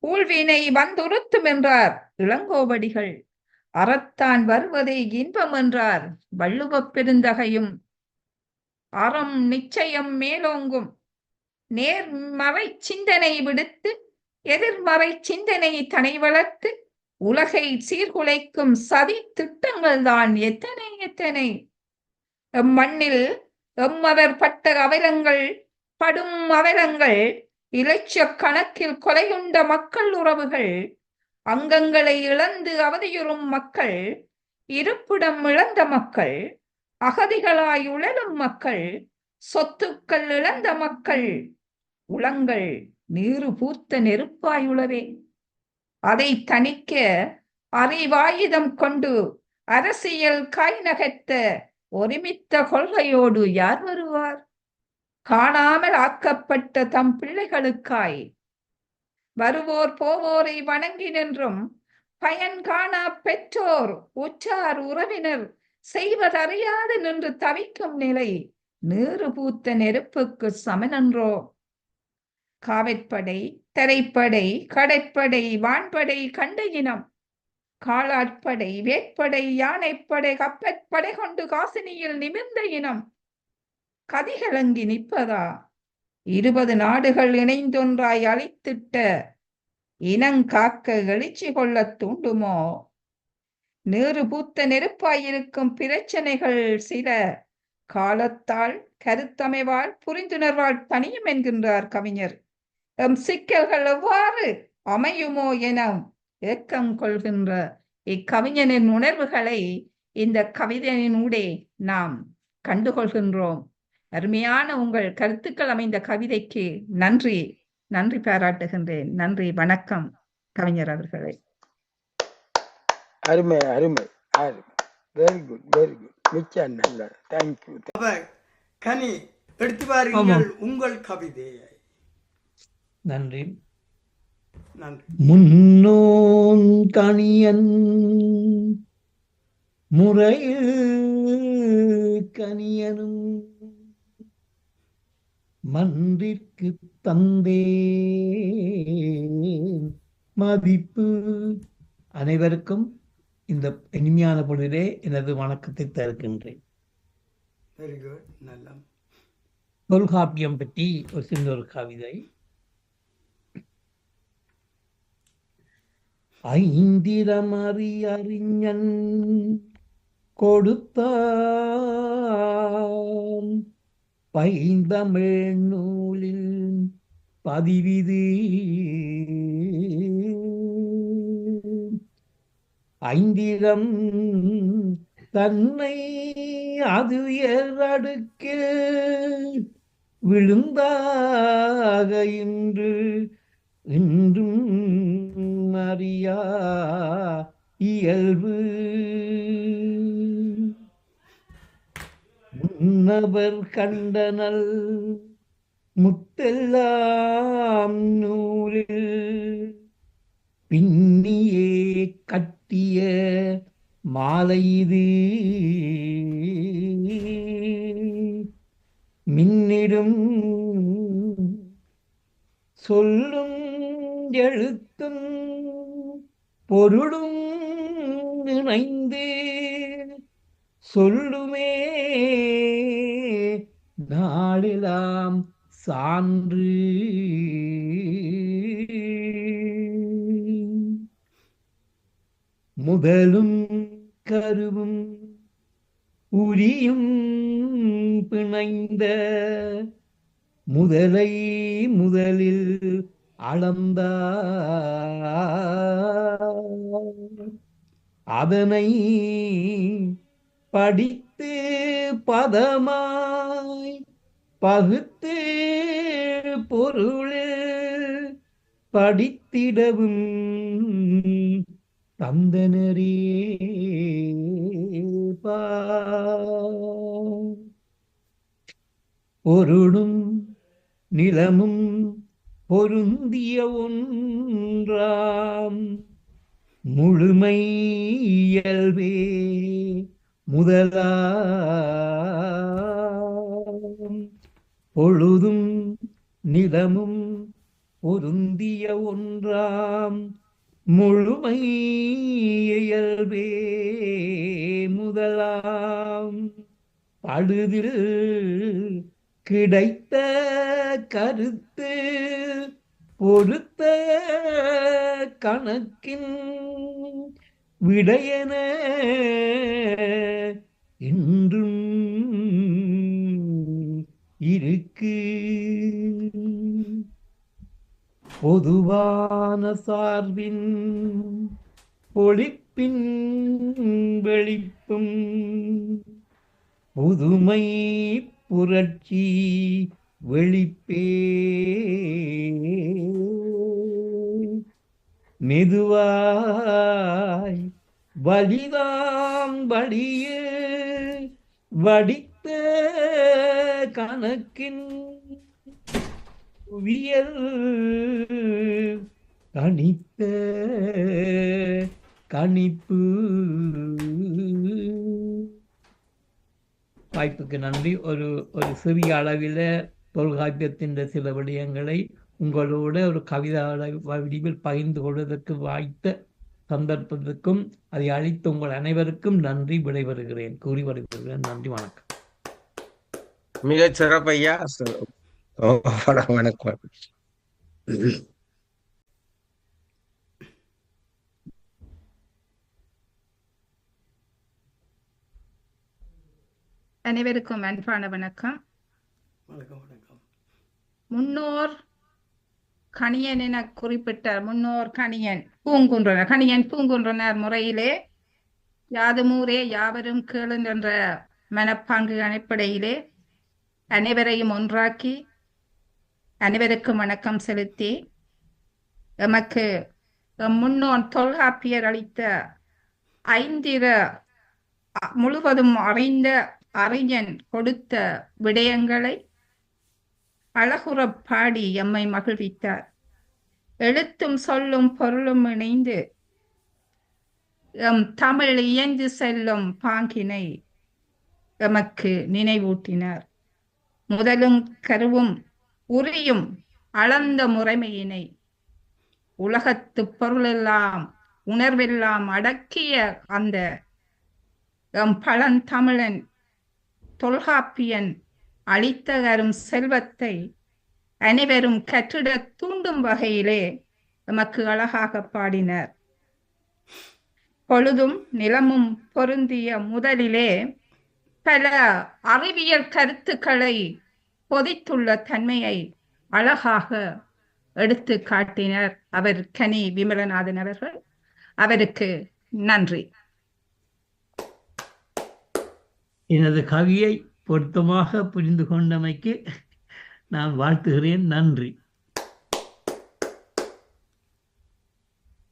ஊழ்வினை வந்துறுத்தும் என்றார் இளங்கோவடிகள். அறத்தான் வருவதே இன்பம் என்றார் வள்ளுவப் பெருந்தகையும். அறம் நிச்சயம் மேலோங்கும். நேர்மறை சிந்தனை விடுத்து எதிர்மறை சிந்தனை தனை வளர்த்து உலகை சீர்குலைக்கும் சதி திட்டங்கள் தான் எத்தனை எத்தனை. மண்ணில் எம்மவர் பட்ட அவலங்கள், படும் அவலங்கள், இலட்சக்கணக்கில் கொலையுண்ட மக்கள் உறவுகள், அங்கங்களை இழந்து அவதியுறும் மக்கள், இருப்பிடம் இழந்த மக்கள், அகதிகளாய் உழலும் மக்கள், சொத்துக்கள் இழந்த மக்கள், உளங்கள் நீரு பூத்த நெருப்பாயுளவே. அதை தணிக்க அறிவாயுதம் கொண்டு அரசியல் காய் நகர்த்த ஒருமித்த கொள்கையோடு யார் வருவார்? காணாமல் ஆக்கப்பட்ட தம் பிள்ளைகளுக்காய் வருவோர் போவோரை வணங்கி நின்றும் பயன் காணா பெற்றோர் உற்றார் உறவினர் செய்வதறியாது நின்று தவிக்கும் நிலை நீறு பூத்த நெருப்புக்கு சமனன்றோ? காவற்படை, தரைப்படை, கடற்படை, வான்படை கண்ட இனம், காலாட்படை, வேட்படை, யானைப்படை, கப்பற்படை கொண்டு காசினியில் நிமிர்ந்த இனம் கதிகலங்கி நிற்பதா? 20 நாடுகள் இணைந்தொன்றாய் அழித்திட்ட இனங்காக்க எழுச்சி கொள்ள தூண்டுமோ? நீறு பூத்த நெருப்பாயிருக்கும் பிரச்சனைகள் சில காலத்தால் கருத்தமைவால் புரிந்துணர்வால் தனியும் என்கின்றார் கவிஞர். எம் சிக்கல்கள் எவ்வாறு அமையுமோ என ஏக்கம் கொள்கின்ற இக்கவிஞனின் உணர்வுகளை இந்த கவிதையினூடே நாம் கண்டுகொள்கின்றோம். அருமையான உங்கள் கருத்துக்கள் அமைந்த கவிதைக்கு நன்றி நன்றி பாராட்டுகின்றேன். நன்றி, வணக்கம் கவிஞர் அவர்களே. அருமை அருமை அருமை. Very good very good. மிக்க நல்ல தேங்க்யூ. கனி எடுத்து பாருங்கள் உங்கள் கவிதையை. நன்றி. நன்றி. முன்னோன் கணியன் முறையில் கனியனும் மன்றிற்கு தந்தே மதிப்பு. அனைவருக்கும் இந்த இனிமையான பொழுதிலே எனது வணக்கத்தை தருகின்றேன். Very good. நல்ல தொல்காப்பியம் பற்றி ஒரு சின்ன ஒரு கவிதை. ஐந்திரமறி அறிஞன் கொடுத்தான் பைந்தமிழ் நூலில் பதிவிது. ஐந்திரம் தன்னை அது அடுக்கு விழுந்தாக இன்றும் அறியா இயல்பு. முன்னவர் கண்டனல் முத்தெல்லாம் நூலில் பின்னியே கட்டிய மாலை இது. மின்னிடும் சொல்லும் எழுத்தும் பொருளும் இணைந்து சொல்லுமே நாளெல்லாம் சான்று. முதலும் கருவும் உரியும் பிணைந்த முதலை முதலில் அளந்தார். அதனை படித்து பதமாய் பகுத்து பொருளில் படித்திடவும் தந்தனரே பொருளும் நிலமும் பொருந்திய ஒன்றாம் முழுமை இயல்பே முதலாம். பொழுதும் நிலமும் பொருந்திய ஒன்றாம் முழுமை இயல்பே முதலாம். பழுதில் கிடைத்த கருத்து பொருத்த கணக்கின் விடையென என்றும் இருக்கு. பொதுவான சார்பின் ஒளிப்பின் வெளிப்பும் புதுமை புரட்சி வெளிப்பே மெதுவாய் வலிதாம் வலிய வடித்த கணக்கின் உவியல் கணித்த கணிப்பு. வாய்ப்புக்கு நன்றி. ஒரு சிறிய அளவில் தொல்காப்பியத்தின் சில விடயங்களை உங்களோட ஒரு கவிதை வடிவில் பகிர்ந்து கொள்வதற்கு வாய்த்த சந்தர்ப்பத்துக்கும் அதை அளித்த உங்கள் அனைவருக்கும் நன்றி. விடைபெறுகிறேன் கூறி வருகிறேன். நன்றி, வணக்கம். மிகச் சிறப்பையா. வணக்கம். அனைவருக்கும் அன்பான வணக்கம். வணக்கம் வணக்கம். முன்னோர் கணியன் என குறிப்பிட்டார். முன்னோர் கணியன் பூங்குன்றனர் முறையிலே யாதுமூரே யாவரும் கேளும் என்ற மனப்பாங்கு அடிப்படையிலே அனைவரையும் ஒன்றாக்கி அனைவருக்கும் வணக்கம் செலுத்தி எமக்கு முன்னோன் தொல்காப்பியர் அளித்த ஐந்திர முழுவதும் அறிந்த அறிஞன் கொடுத்த விடயங்களை அழகுறப் பாடி எம்மை மகிழ்வித்தார். எழுத்தும் சொல்லும் பொருளும் இணைந்து எம் தமிழ் இயந்து செல்லும் பாங்கினை எமக்கு நினைவூட்டினார். முதலும் கருவும் உரியும் அளந்த முறைமையினை உலகத்து பொருளெல்லாம் உணர்வெல்லாம் அடக்கிய அந்த எம் பழந்தமிழன் தொல்காப்பியன் அளித்த அரும் செல்வத்தை அனைவரும் கற்றிட தூண்டும் வகையிலே நமக்கு அழகாக பாடினர். பொழுதும் நிலமும் பொருந்திய முதலிலே பல அறிவியல் கருத்துக்களை பொதித்துள்ள தன்மையை அழகாக எடுத்து காட்டினர் அவர் கனி விமலநாதன் அவர்கள். அவருக்கு நன்றி. எனது கவியை பொருத்தமாக புரிந்து கொண்டமைக்கு நான் வாழ்த்துகிறேன். நன்றி.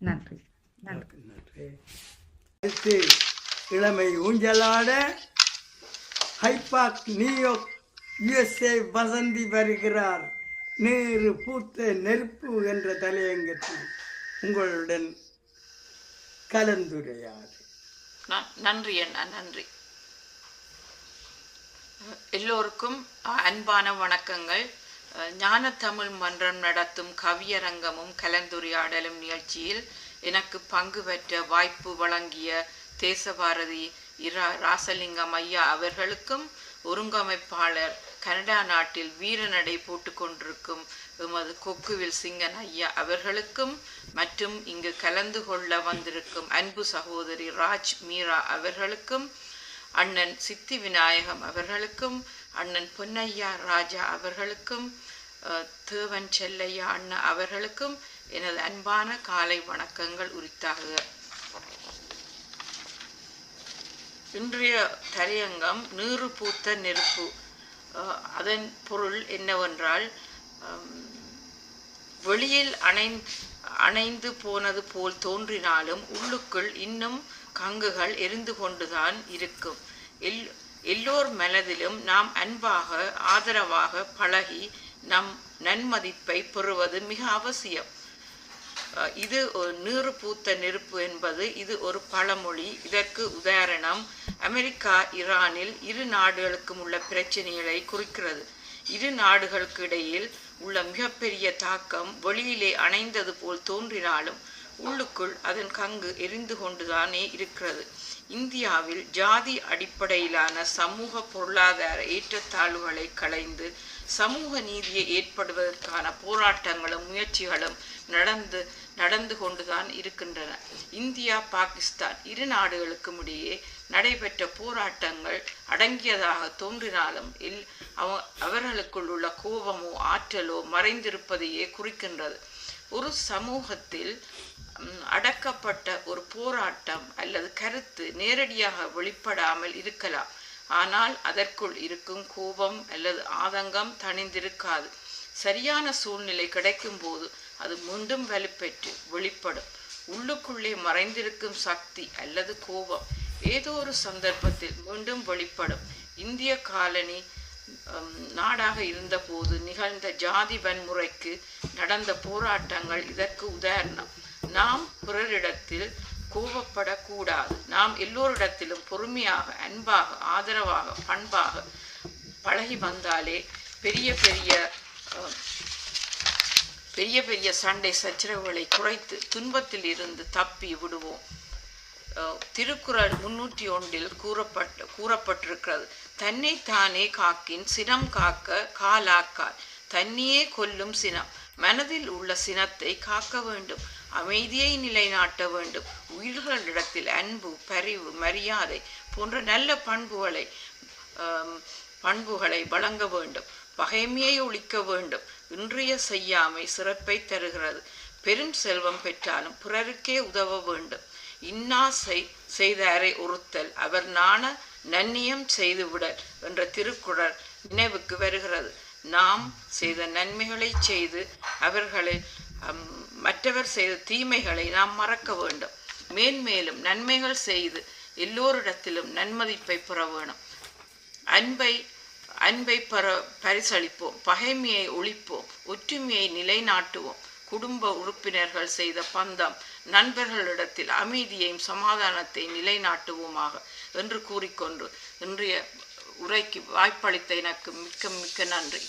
நன்றி. நன்றி. அடுத்து இளமை ஊஞ்சலாட ஹைபாக் நியூயார்க் USA வசந்தி வருகிறார். நேரு பூத்த நெருப்பு என்ற தலையங்கத்தில் உங்களுடன் கலந்துரையாடு. நன்றி அண்ணா, நன்றி. எல்லோருக்கும் அன்பான வணக்கங்கள். ஞான தமிழ் மன்றம் நடத்தும் கவியரங்கமும் கலந்துரையாடலும் நிகழ்ச்சியில் எனக்கு பங்கு பெற்ற வாய்ப்பு வழங்கிய தேசபாரதி ராசலிங்கம் ஐயா அவர்களுக்கும், ஒருங்கமைப்பாளர் கனடா நாட்டில் வீரநடை போட்டு கொண்டிருக்கும் எமது கொக்குவில் சிங்கன் ஐயா அவர்களுக்கும், மற்றும் இங்கு கலந்து கொள்ள வந்திருக்கும் அன்பு சகோதரி ராஜ் மீரா அவர்களுக்கும், அண்ணன் சித்தி விநாயகம் அவர்களுக்கும், அண்ணன் பொன்னையா ராஜா அவர்களுக்கும், தேவன் செல்லையா அண்ணா அவர்களுக்கும் எனது அன்பான காலை வணக்கங்கள் உரித்தாகுக. இன்றைய தலையங்கம் நீறு பூத்த நெருப்பு. அதன் பொருள் என்னவென்றால், வெளியில் அணைந்து போனது போல் தோன்றினாலும் உள்ளுக்குள் இன்னும் கங்குகள் எரிந்து கொண்டுதான் இருக்கும். எல்லோர் மனதிலும் நாம் அன்பாக ஆதரவாக பழகி நம் நன்மதிப்பை பெறுவது மிக அவசியம். இது ஒரு நீறு பூத்த நெருப்பு என்பது இது ஒரு பழமொழி. இதற்கு உதாரணம் அமெரிக்கா ஈரானில் இரு நாடுகளுக்கும் உள்ள பிரச்சனைகளை குறிக்கிறது. இரு நாடுகளுக்கு இடையில் உள்ள மிகப்பெரிய தாக்கம் வெளியிலே அணைந்தது போல் தோன்றினாலும் உள்ளுக்குள் அதன் கங்கு எரிந்து கொண்டுதானே இருக்கிறது. இந்தியாவில் ஜாதி அடிப்படையிலான சமூக பொருளாதார ஏற்றத்தாழ்வுகளை களைந்து சமூக நீதியை ஏற்படுவதற்கான போராட்டங்களும் முயற்சிகளும் நடந்து கொண்டுதான் இருக்கின்றன. இந்தியா பாகிஸ்தான் இரு நாடுகளுக்கும் இடையே நடைபெற்ற போராட்டங்கள் அடங்கியதாக தோன்றினாலும் அவர்களுக்குள் உள்ள கோபமோ ஆற்றலோ மறைந்திருப்பதையே குறிக்கின்றது. ஒரு சமூகத்தில் அடக்கப்பட்ட ஒரு போராட்டம் அல்லது கருத்து நேரடியாக வெளிப்படாமல் இருக்கலாம். ஆனால் அதற்குள் இருக்கும் கோபம் அல்லது ஆதங்கம் தணிந்திருக்காது. சரியான சூழ்நிலை கிடைக்கும் போது அது மீண்டும் வலுப்பெற்று வெளிப்படும். உள்ளுக்குள்ளே மறைந்திருக்கும் சக்தி அல்லது கோபம் ஏதோ ஒரு சந்தர்ப்பத்தில் மீண்டும் வெளிப்படும். இந்திய காலனி நாடாக இருந்தபோது நிகழ்ந்த ஜாதி வன்முறைக்கு நடந்த போராட்டங்கள் இதற்கு உதாரணம். நாம் பிறரிடத்தில் கோபப்படக்கூடாது. நாம் எல்லோரிடத்திலும் பொறுமையாக, அன்பாக, ஆதரவாக, பண்பாக பழகி வந்தாலே பெரிய பெரிய சண்டை சச்சரவுகளை குறைத்து துன்பத்தில் இருந்து தப்பி விடுவோம். திருக்குறள் 301 கூறப்பட்டிருக்கிறது. தன்னை தானே காக்கின் சினம் காக்க காலாக்கால். தன்னையே கொல்லும் சினம். மனதில் உள்ள சினத்தை காக்க வேண்டும். அமைதியை நிலைநாட்ட வேண்டும். உயிர்களிடத்தில் அன்பு, பரிவு, மரியாதை போன்ற நல்ல பண்புகளை வழங்க வேண்டும். பகைமையை ஒழிக்க வேண்டும். இன்றைய செய்யாமை சிறப்பை தருகிறது. பெரும் செல்வம் பெற்றாலும் பிறருக்கே உதவ வேண்டும். இன்னா செய்தாரை ஒருத்தல் அவர் நாண நன்னியம் செய்துவிடல் என்ற திருக்குறள் நினைவுக்கு வருகிறது. நாம் செய்த நன்மைகளை செய்து மற்றவர் செய்த தீமைகளை நாம் மறக்க வேண்டும். மேன்மேலும் நன்மைகள் செய்து எல்லோரிடத்திலும் நன்மதிப்பை பெற வேணும். அன்பை பரிசளிப்போம். பகைமையை ஒழிப்போம். ஒற்றுமையை நிலைநாட்டுவோம். குடும்ப உறுப்பினர்கள் செய்த பந்தம் நண்பர்களிடத்தில் அமைதியையும் சமாதானத்தை நிலைநாட்டுவோமாக என்று கூறிக்கொண்டு இன்றைய உரைக்கு வாய்ப்பளித்த எனக்கு மிக்க மிக்க நன்றி.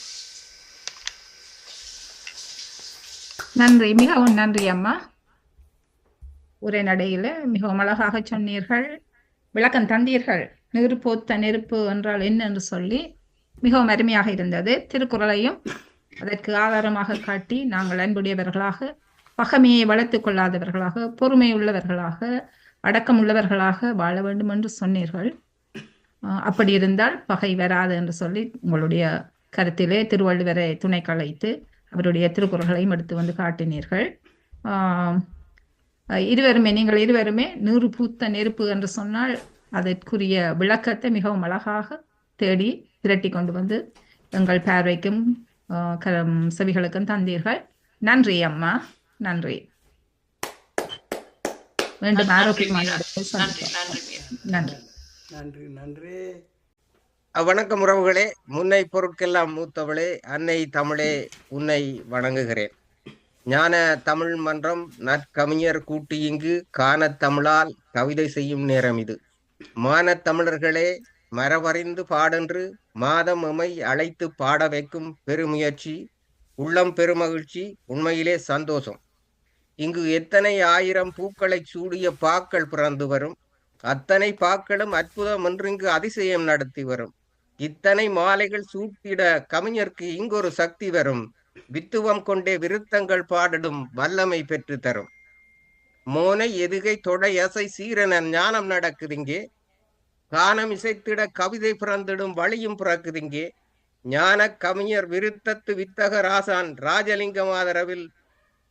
நன்றி, மிகவும் நன்றி அம்மா. உரைநடையில மிகவும் அழகாக சொன்னீர்கள், விளக்கம் தந்தீர்கள். நெருப்போத்த நெருப்பு என்றால் என்ன என்று சொல்லி மிகவும் அருமையாக இருந்தது. திருக்குறளையும் அதற்கு ஆதாரமாக காட்டி நாங்கள் அன்புடையவர்களாக, பகைமையை வளர்த்துக் கொள்ளாதவர்களாக, பொறுமை உள்ளவர்களாக, அடக்கம் உள்ளவர்களாக வாழ வேண்டும் என்று சொன்னீர்கள். அப்படி இருந்தால் பகை வராது என்று சொல்லி உங்களுடைய கருத்திலே திருவள்ளுவரை துணை கலைத்து அவருடைய திருக்குறள்களையும் எடுத்து வந்து காட்டினீர்கள். நீங்கள் இருவருமே நீறு பூத்த நெருப்பு என்று சொன்னால் அதற்குரிய விளக்கத்தை மிகவும் அழகாக தேடி திரட்டி கொண்டு வந்து எங்கள் பார்வைக்கும் செவிகளுக்கும் தந்தீர்கள். நன்றி அம்மா, நன்றி. மீண்டும் ஆரோக்கியமான நன்றி. நன்றி நன்றி. வணக்கம் உறவுகளே. முன்னை பொருட்கெல்லாம் மூத்தவளே, அன்னை தமிழே, உன்னை வணங்குகிறேன். ஞான தமிழ் மன்றம் நற்கவிஞர் கூட்டு இங்கு காணத் தமிழால் கவிதை செய்யும் நேரம் இது. மானத் தமிழர்களே, மரவறிந்து பாடென்று மாதம் எமை அழைத்து பாட வைக்கும் பெருமுயற்சி, உள்ளம் பெருமகிழ்ச்சி, உண்மையிலே சந்தோஷம். இங்கு எத்தனை ஆயிரம் பூக்களை சூடிய பாக்கள் பிறந்து வரும். அத்தனை பாக்களும் அற்புதம் என்றிங்கு அதிசயம் நடத்தி வரும். இத்தனை மாலைகள் சூட்டிட கவிஞருக்கு இங்கொரு சக்தி வரும். வித்துவம் கொண்டே விருத்தங்கள் பாடிடும் வல்லமை பெற்று தரும். மோனை எதுகை தொடை அசை சீரன ஞானம் நடக்குதிங்கே. கானம் இசைத்திட கவிதை பிறந்திடும் வழியும் பிறக்குதிங்கே. ஞான கவிஞர் விருத்தத்து வித்தக ராசான் ராஜலிங்கம் ஆதரவில்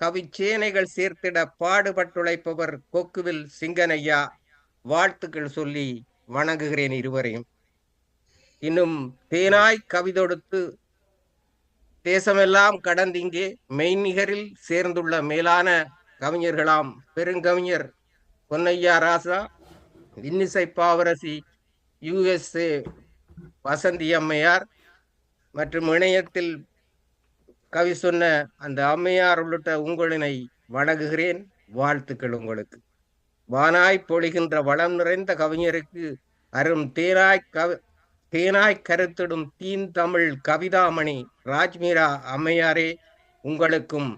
கவிச்சேனைகள் சேர்த்திட பாடுபட்டுழைப்பவர் கொக்குவில் சிங்கனையா. வாழ்த்துக்கள் சொல்லி வணங்குகிறேன் இருவரையும். இன்னும் தேனாய் கவிதொடுத்து தேசமெல்லாம் கடந்திங்கே மெய்நிகரில் சேர்ந்துள்ள மேலான கவிஞர்களாம் பெருங்கவிஞர் பொன்னையா ராசா, இன்னிசை பாவரசி USA வசந்தி அம்மையார் மற்றும் இணையத்தில் கவி சொன்ன அந்த அம்மையார் உள்ளிட்ட உங்களினை வணங்குகிறேன். வாழ்த்துக்கள் உங்களுக்கு. வானாய் பொழிகின்ற வளம் நிறைந்த கவிஞருக்கு அரும் தேனாய் கருத்திடும் தீன் தமிழ் கவிதாமணி ராஜ்மீரா அம்மையாரே, உங்களுக்கும்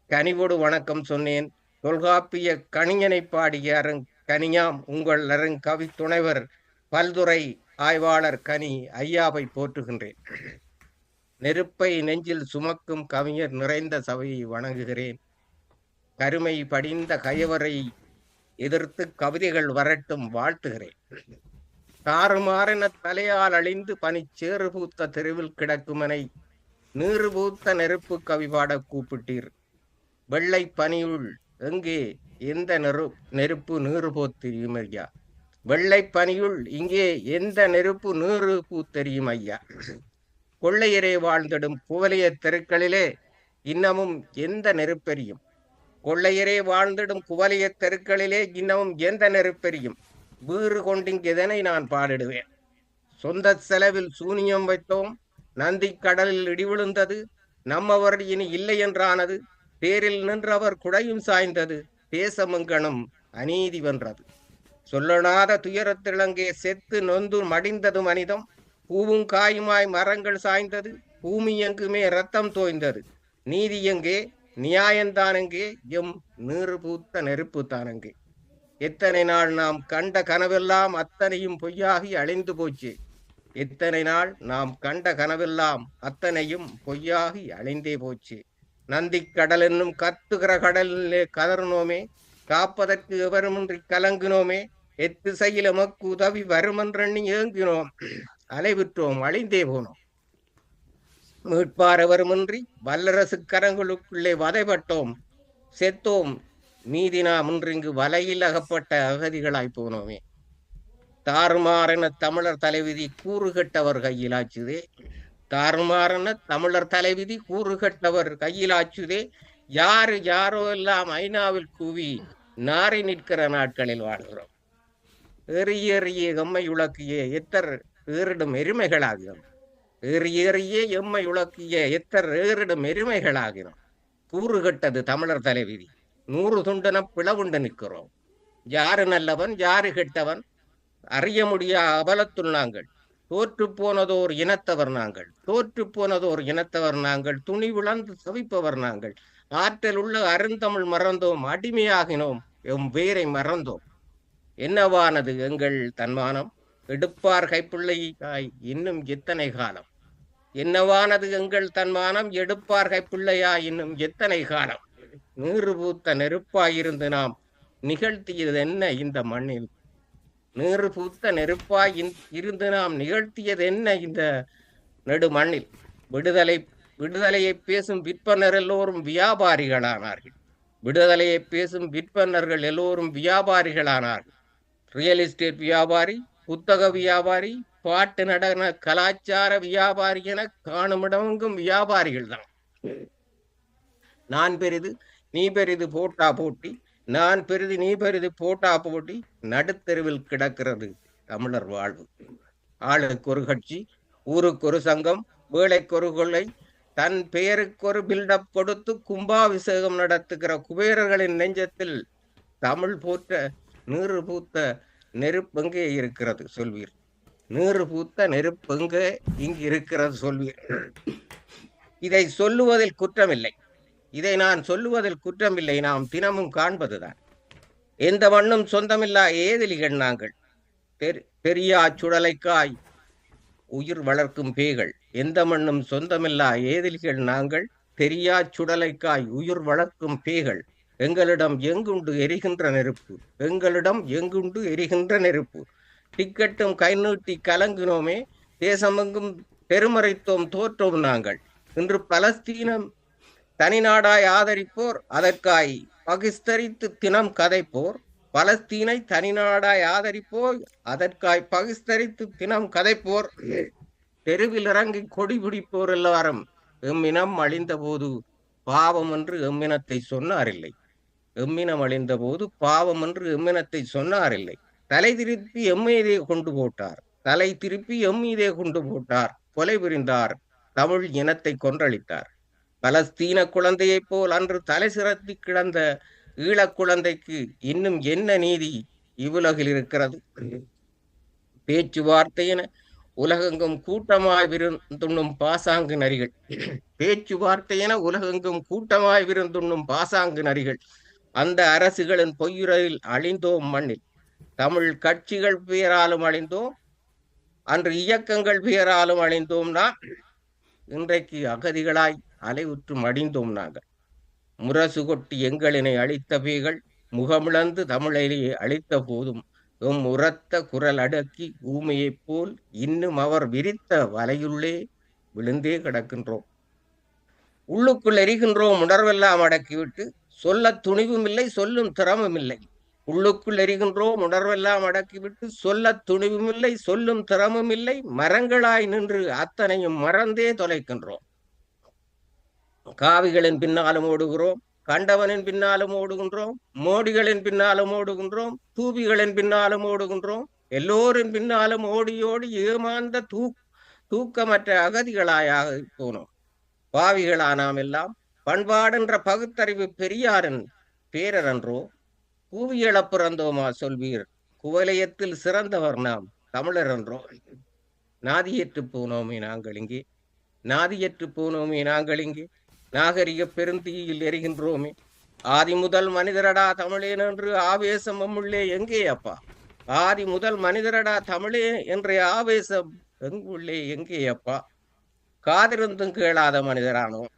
கனிவோடு வணக்கம் சொன்னேன். தொல்காப்பிய கணிஞனை பாடிய கனியாம் உங்கள் கவி துணைவர் பல்துறை ஆய்வாளர் கனி ஐயாவை போற்றுகின்றேன். நெருப்பை நெஞ்சில் சுமக்கும் கவிஞர் நிறைந்த சபையை வணங்குகிறேன். கருமை படிந்த கயவரை எதிர்த்து கவிதைகள் வரட்டும் வாழ்த்துகிறேன். தாறுமாறென தலையால் அழிந்து பனிச்சேறு பூத்த தெருவில் கிடக்குமனை நீறு பூத்த நெருப்பு கவி பாட கூப்பிட்டீர். வெள்ளை பனியுள் எங்கே எந்த நெருப்பு நீறு போத்தெரியும் ஐயா. வெள்ளை பனியுள் இங்கே எந்த நெருப்பு நீறு பூத்தெரியும் ஐயா. கொள்ளையரே வாழ்ந்திடும் குவலிய தெருக்களிலே இன்னமும் எந்த நெருப்பெரியும். கொள்ளையரே வாழ்ந்திடும் குவலிய தெருக்களிலே இன்னமும் எந்த நெருப்பெரியும். வீறு கொண்டிங்கெதனை நான் பாடிடுவேன். சொந்த செலவில் சூனியம் வைத்தோம், நந்தி கடலில் இடிவிழுந்தது, நம்மவர் இனி இல்லை என்றானது, தேரில் நின்றவர் குடையும் சாய்ந்தது, தேசமெங்கனும் அநீதி வென்றது. சொல்லனாத துயரத்திலங்கே செத்து நொந்து மடிந்தது மனிதம், பூவும் காயுமாய் மரங்கள் சாய்ந்தது, பூமி எங்குமே ரத்தம் தோய்ந்தது. நீதி எங்கே நியாயந்தானங்கே, எம் நீறு பூத்த நெருப்பு தானங்கே. எத்தனை நாள் நாம் கண்ட கனவெல்லாம் அத்தனையும் பொய்யாகி அழிந்து போச்சு. எத்தனை நாள் நாம் கண்ட கனவெல்லாம் அத்தனையும் பொய்யாகி அழிந்தே போச்சு. நந்தி கடல் என்னும் கத்துகிற கடலிலே கதறினோமே, காப்பதற்கு எவருமின்றி கலங்கினோமே, எத்திசையில் எமக்கு உதவி வருமென்றெண்ணி ஏங்கினோம், அலைவிற்றோம் அழிந்தே போனோம். மீட்பார் எவருமின்றி வல்லரசு கரங்களுக்குள்ளே வதைப்பட்டோம், செத்தோம் மீதி நாம் இன்றிங்கு வலையில் அகப்பட்ட அகதிகளாய் போனோமே. தாறுமாறென தமிழர் தலைவிதி கூறுகட்டவர் கையிலாச்சுதே, தாறுமாறென தமிழர் தலைவிதி கூறுகட்டவர் கையிலாச்சுதே. யாரு யாரோ எல்லாம் ஐநாவில் கூவி நாரி நிற்கிற நாட்களில் வாழ்கிறோம். எறிய எம்மை உலக்கிய எத்தர் ஏறிடும் எருமைகளாகிறோம். எறிய எம்மை உலக்கிய எத்தர் ஏறிடும் எருமைகளாகிறோம். கூறுகட்டது தமிழர் தலைவிதி. 100 துண்டன பிளவுண்டு நிற்கிறோம். யாரு நல்லவன் யாரு கெட்டவன் அறிய முடியா அபலத்துள் நாங்கள். தோற்று போனதோர் இனத்தவர் நாங்கள், தோற்று போனதோர் இனத்தவர் நாங்கள், துணி விளந்து தவிப்பவர் நாங்கள். ஆற்றல் உள்ள அருந்தமிழ் மறந்தோம், அடிமையாகினோம், எம் வேரை மறந்தோம். என்னவானது எங்கள் தன்மானம், எடுப்பார் கைப்பிள்ளையாய் இன்னும் எத்தனை காலம். என்னவானது எங்கள் தன்மானம், எடுப்பார் கைப்பிள்ளையாய் இன்னும் எத்தனை காலம். நீறு பூத்த நெருப்பாயிருந்து நாம் நிகழ்த்தியது என்ன இந்த மண்ணில். நீறு பூத்த நெருப்பாய் இருந்து நாம் நிகழ்த்தியது என்ன இந்த நெடு மண்ணில். விடுதலையை பேசும் விற்பனர் எல்லோரும் வியாபாரிகளானார்கள். விடுதலையை பேசும் விற்பனர்கள் எல்லோரும் வியாபாரிகளானார்கள். ரியல் எஸ்டேட் வியாபாரி, புத்தக வியாபாரி, பாட்டு நடன கலாச்சார வியாபாரி என காணுமிடமெங்கும் வியாபாரிகள் தான். நான் பெரிது நீ பெரிது போட்டா போட்டி, நான் பெரிது நீ பெரிது போட்டா போட்டி, நடுத்தெருவில் கிடக்கிறது தமிழர் வாழ்வு. ஆளுக்கு ஒரு கட்சி, ஊருக்கு ஒரு சங்கம், வேலைக்கு ஒரு கொள்ளை, தன் பெயருக்கு ஒரு பில்டப் கொடுத்து கும்பாபிஷேகம் நடத்துகிற குபேரர்களின் நெஞ்சத்தில் தமிழ் போற்ற நீறு பூத்த நெருப்பெங்கே இருக்கிறது சொல்வீர். நீறு பூத்த நெருப்பெங்கே இங்கு இருக்கிறது சொல்வீர். இதை சொல்லுவதில் குற்றமில்லை, இதை நான் சொல்லுவதில் குற்றமில்லை, நாம் தினமும் காண்பதுதான். எந்த மண்ணும் சொந்தமில்லா ஏதிலிகள் நாங்கள், பெரியா சுடலைக்காய் உயிர் வளர்க்கும் பேய்கள். எந்த மண்ணும் சொந்தமில்லா ஏதிலிகள் நாங்கள், பெரியா சுடலைக்காய் உயிர் வளர்க்கும் பேய்கள். எங்களிடம் எங்குண்டு எரிகின்ற நெருப்பு, எங்களிடம் எங்குண்டு எரிகின்ற நெருப்பு. டிக்கெட்டும் கை நீட்டி கலங்கினோமே, தேசமெங்கும் பெருமறைத்தோம் தோற்றோம் நாங்கள். இன்று பலஸ்தீனம் தனிநாடாய் ஆதரிப்போர் அதற்காய் பகிஸ்தரித்து தினம் கதைப்போர். பலஸ்தீனை தனிநாடாய் ஆதரிப்போர் அதற்காய் பகிஸ்தரித்து தினம் கதைப்போர். தெருவில் இறங்கி கொடி பிடிப்போர் எல்லாரும் எம்மினம் அழிந்த போது பாவம் என்று எம்மினத்தை சொன்னாரில்லை. எம்மினம் அழிந்த போது பாவம் என்று எம்மினத்தை சொன்னாரில்லை. தலை திருப்பி எம்மீதே கொண்டு போட்டார், தலை திருப்பி எம்மீதே கொண்டு போட்டார். கொலை புரிந்தார், தமிழ் இனத்தை கொன்றளித்தார். பலஸ்தீன குழந்தையைப் போல் அன்று தலை சிறத்தி கிடந்த ஈழக் குழந்தைக்கு இன்னும் என்ன நீதி இவ்வுலகில் இருக்கிறது? பேச்சுவார்த்தையென உலகெங்கும் கூட்டமாய் விருந்துண்ணும் பாசாங்கு நரிகள், பேச்சுவார்த்தையென உலகெங்கும் கூட்டமாய் விருந்துண்ணும் பாசாங்கு நரிகள். அந்த அரசுகளின் பொய்யுரையில் அழிந்தோம் மண்ணில். தமிழ் கட்சிகள் பெயராலும் அழிந்தோம், அன்று இயக்கங்கள் பெயராலும் அழிந்தோம்னா இன்றைக்கு அகதிகளாய் அலைவுற்று மடிந்தோம் நாங்கள். முரசு கொட்டி எங்களினை அழித்த பேய்கள் முகமிழந்து தமிழிலேயே அழித்த போதும் உரத்த குரல் அடக்கி ஊமையைப் போல் இன்னும் அவர் விரித்த வலையுள்ளே விழுந்தே கிடக்கின்றோம். உள்ளுக்குள் எரிகின்றோம் உணர்வெல்லாம் அடக்கிவிட்டு சொல்ல துணிவும் இல்லை, சொல்லும் திறமும் இல்லை. உள்ளுக்குள் எரிகின்றோம் உணர்வெல்லாம் அடக்கிவிட்டு சொல்ல துணிவும் இல்லை, சொல்லும் திறமும் இல்லை. மரங்களாய் நின்று அத்தனையும் மறந்தே தொலைக்கின்றோம். காவிகளின் பின்னாலும் ஓடுகிறோம், கண்டவனின் பின்னாலும் ஓடுகின்றோம், மோடிகளின் பின்னாலும் ஓடுகின்றோம், தூபிகளின் பின்னாலும் ஓடுகின்றோம். எல்லோரின் பின்னாலும் ஓடி ஓடி ஏமாந்த தூக்கமற்ற அகதிகளாயாக போனோம். பாவிகளானாம் எல்லாம் பண்பாடென்ற பகுத்தறிவு பெரியாரின் பேரரன்றோ. கூவியள பிறந்தோமா சொல்வீர், குவலயத்தில் சிறந்தவர் நாம் தமிழர் என்றோ. நாதியற்று போனோமே நாங்கள் இங்கே, நாதியற்று போனோமே நாங்கள் இங்கே, நாகரிக பெருந்தீயில் எரிகின்றோமே. ஆதி முதல் மனிதரடா தமிழேன் என்று ஆவேசம் உள்ளே எங்கே அப்பா? ஆதி முதல் மனிதரடா தமிழே என்ற ஆவேசம் எங்குள்ளே எங்கே அப்பா? காதிருந்தும் கேளாத மனிதரானோம்,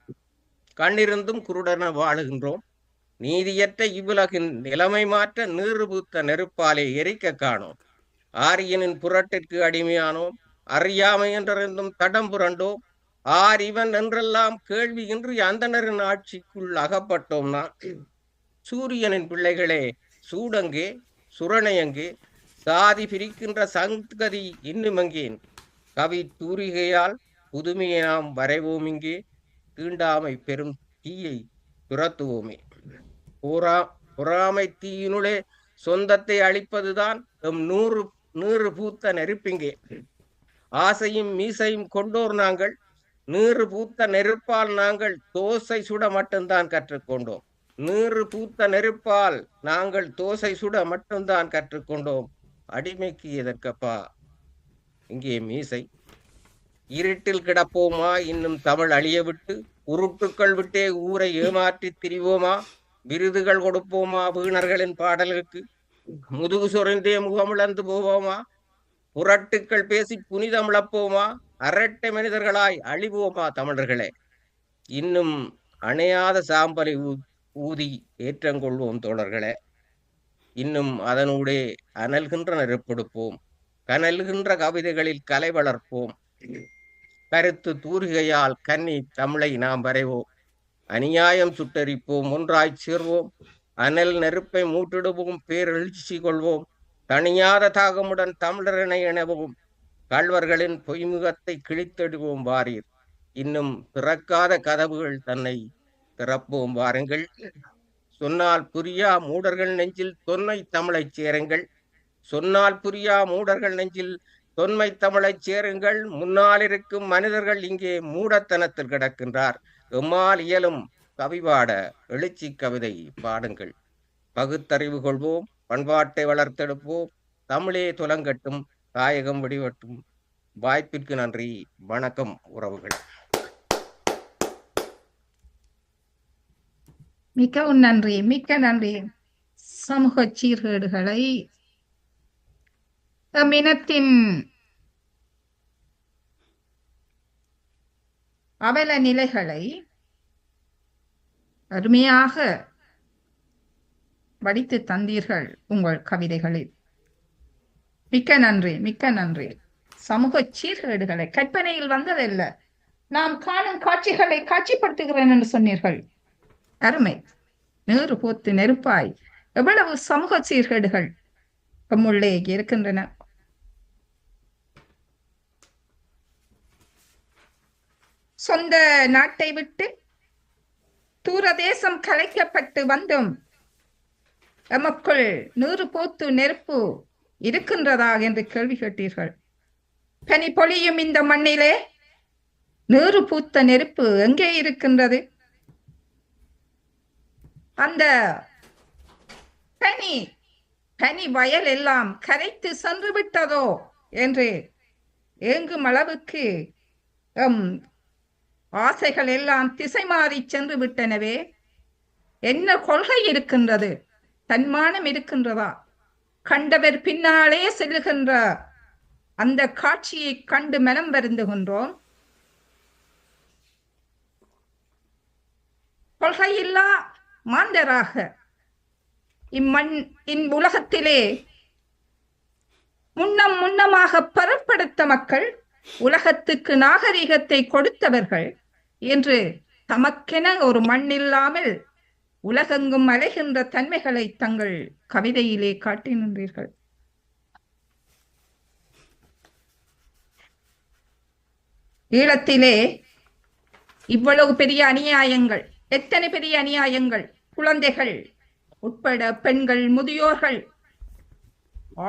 கண்ணிருந்தும் குருடன வாழுகின்றோம். நீதியற்ற இவ்வுலகின் நிலைமை மாற்ற நீறு பூத்த நெருப்பாலே எரிக்க காணோம். ஆரியனின் புரட்டிற்கு அடிமையானோம், அறியாமை என்றிருந்தும் தடம் புரண்டோம். இவன் என்றெல்லாம் கேள்வியின்றி அந்தனரின் ஆட்சிக்குள் அகப்பட்டோம்னா. சூரியனின் பிள்ளைகளே சூடங்கே சுரணையங்கே, சாதி பிரிக்கின்ற சங்கதி இன்னுமங்கேன். கவி தூரிகையால் புதுமையை நாம் வரைவோம் இங்கே, தீண்டாமை பெரும் தீயை துரத்துவோமே. பொறாமை தீயினுளே சொந்தத்தை அழிப்பதுதான் எம் நீறு பூத்த நெருப்பிங்கே. ஆசையும் மீசையும் கொண்டோர் நாங்கள், நீறு பூத்த நெருப்பால் நாங்கள் தோசை சுட மட்டும்தான் கற்றுக்கொண்டோம். நீறு பூத்த நெருப்பால் நாங்கள் தோசை சுட மட்டும்தான் கற்றுக்கொண்டோம். அடிமைக்கு எதற்கப்பா இங்கே மீசை? இருட்டில் கிடப்போமா இன்னும் தமிழ் அழிய விட்டு? உருட்டுக்கள் விட்டே ஊரை ஏமாற்றி திரிவோமா? விருதுகள் கொடுப்போமா வீணர்களின் பாடல்களுக்கு? முதுகு சொறிந்தே முகமிழந்து போவோமா? புரட்டுக்கள் பேசி புனிதமிழப்போமா? அரட்டை மனிதர்களாய் அழிவோமா தமிழர்களே? இன்னும் அணையாத சாம்பலை ஊதி ஏற்றங்கொள்வோம் தோழர்களே. இன்னும் அதனூடே அனல்கின்ற நெருப்பெடுப்போம், கனல்கின்ற கவிதைகளில் கலை வளர்ப்போம். கருத்து தூரிகையால் கன்னி தமிழை நாம் வரைவோம். அநியாயம் சுட்டரிப்போம், ஒன்றாய் சேர்வோம். அனல் நெருப்பை மூட்டிடுவோம், பேரெழுச்சி கொள்வோம். தனியாத தாகமுடன் தமிழரனை எனவும் கள்வர்களின் பொய்முகத்தை கிழித்தெடுவோம் வாரீர். இன்னும் திறக்காத கதவுகள் தன்னை திறப்போம் வாருங்கள். சொன்னால் புரியா மூடர்கள் நெஞ்சில் தொன்மை தமிழைச் சேருங்கள். சொன்னால் புரியா மூடர்கள் நெஞ்சில் தொன்மை தமிழைச் சேருங்கள். முன்னால் இருக்கும் மனிதர்கள் இங்கே மூடத்தனத்தில் கிடக்கின்றார். எம்மால் இயலும் கவிபாட எழுச்சி கவிதை பாடுங்கள். பகுத்தறிவு கொள்வோம், பண்பாட்டை வளர்த்தெடுப்போம். தமிழே துலங்கட்டும், தாயகம் வெடிவட்டும். வாய்ப்பிற்கு நன்றி. வணக்கம் உறவுகள். மிகவும் நன்றி, மிக்க நன்றி. சமூக சீர்கேடுகளை, இனத்தின் அவல நிலைகளை அருமையாக வடித்து தந்தீர்கள் உங்கள் கவிதைகளில். மிக்க நன்றி, மிக்க நன்றி. சமூக சீர்கேடுகளை கற்பனையில் வந்ததல்ல, நாம் காணும் காட்சிகளை காட்சிப்படுத்துகிறேன் என்று சொன்னீர்கள். அருமை. நீறு போத்து நெருப்பாய் எவ்வளவு சமூக சீர்கேடுகள் நம்முள்ளே இருக்கின்றன. சொந்த நாட்டை விட்டு தூரதேசம் கலைக்கப்பட்டு வந்தும் எமக்குள் நீறு போத்து நெருப்பு இருக்கின்றதா என்று கேள்வி கேட்டீர்கள். பனி பொழியும் இந்த மண்ணிலே நீறு பூத்த நெருப்பு எங்கே இருக்கின்றது? அந்த பனி வயல் எல்லாம் கரைத்து சென்று விட்டதோ என்று ஏங்கும் அளவுக்கு ஆசைகள் எல்லாம் திசை மாறி சென்று விட்டனவே. என்ன கொள்கை இருக்கின்றது? தன்மானம் இருக்கின்றதா? கண்டவர் பின்னாலே செல்லுகின்ற அந்த காட்சியை கண்டு மனம் வருந்துகின்றோம். கொள்கையில்லா மாந்தராக உலகத்திலே முன்னமாக பெறப்படுத்த மக்கள், உலகத்துக்கு நாகரிகத்தை கொடுத்தவர்கள் என்று தமக்கென ஒரு மண்ணில்லாமல் உலகெங்கும் அலைகின்ற தன்மைகளை தங்கள் கவிதையிலே காட்டி நின்றீர்கள். ஈழத்திலே இவ்வளவு பெரிய அநியாயங்கள், எத்தனை பெரிய அநியாயங்கள்! குழந்தைகள் உட்பட பெண்கள், முதியோர்கள்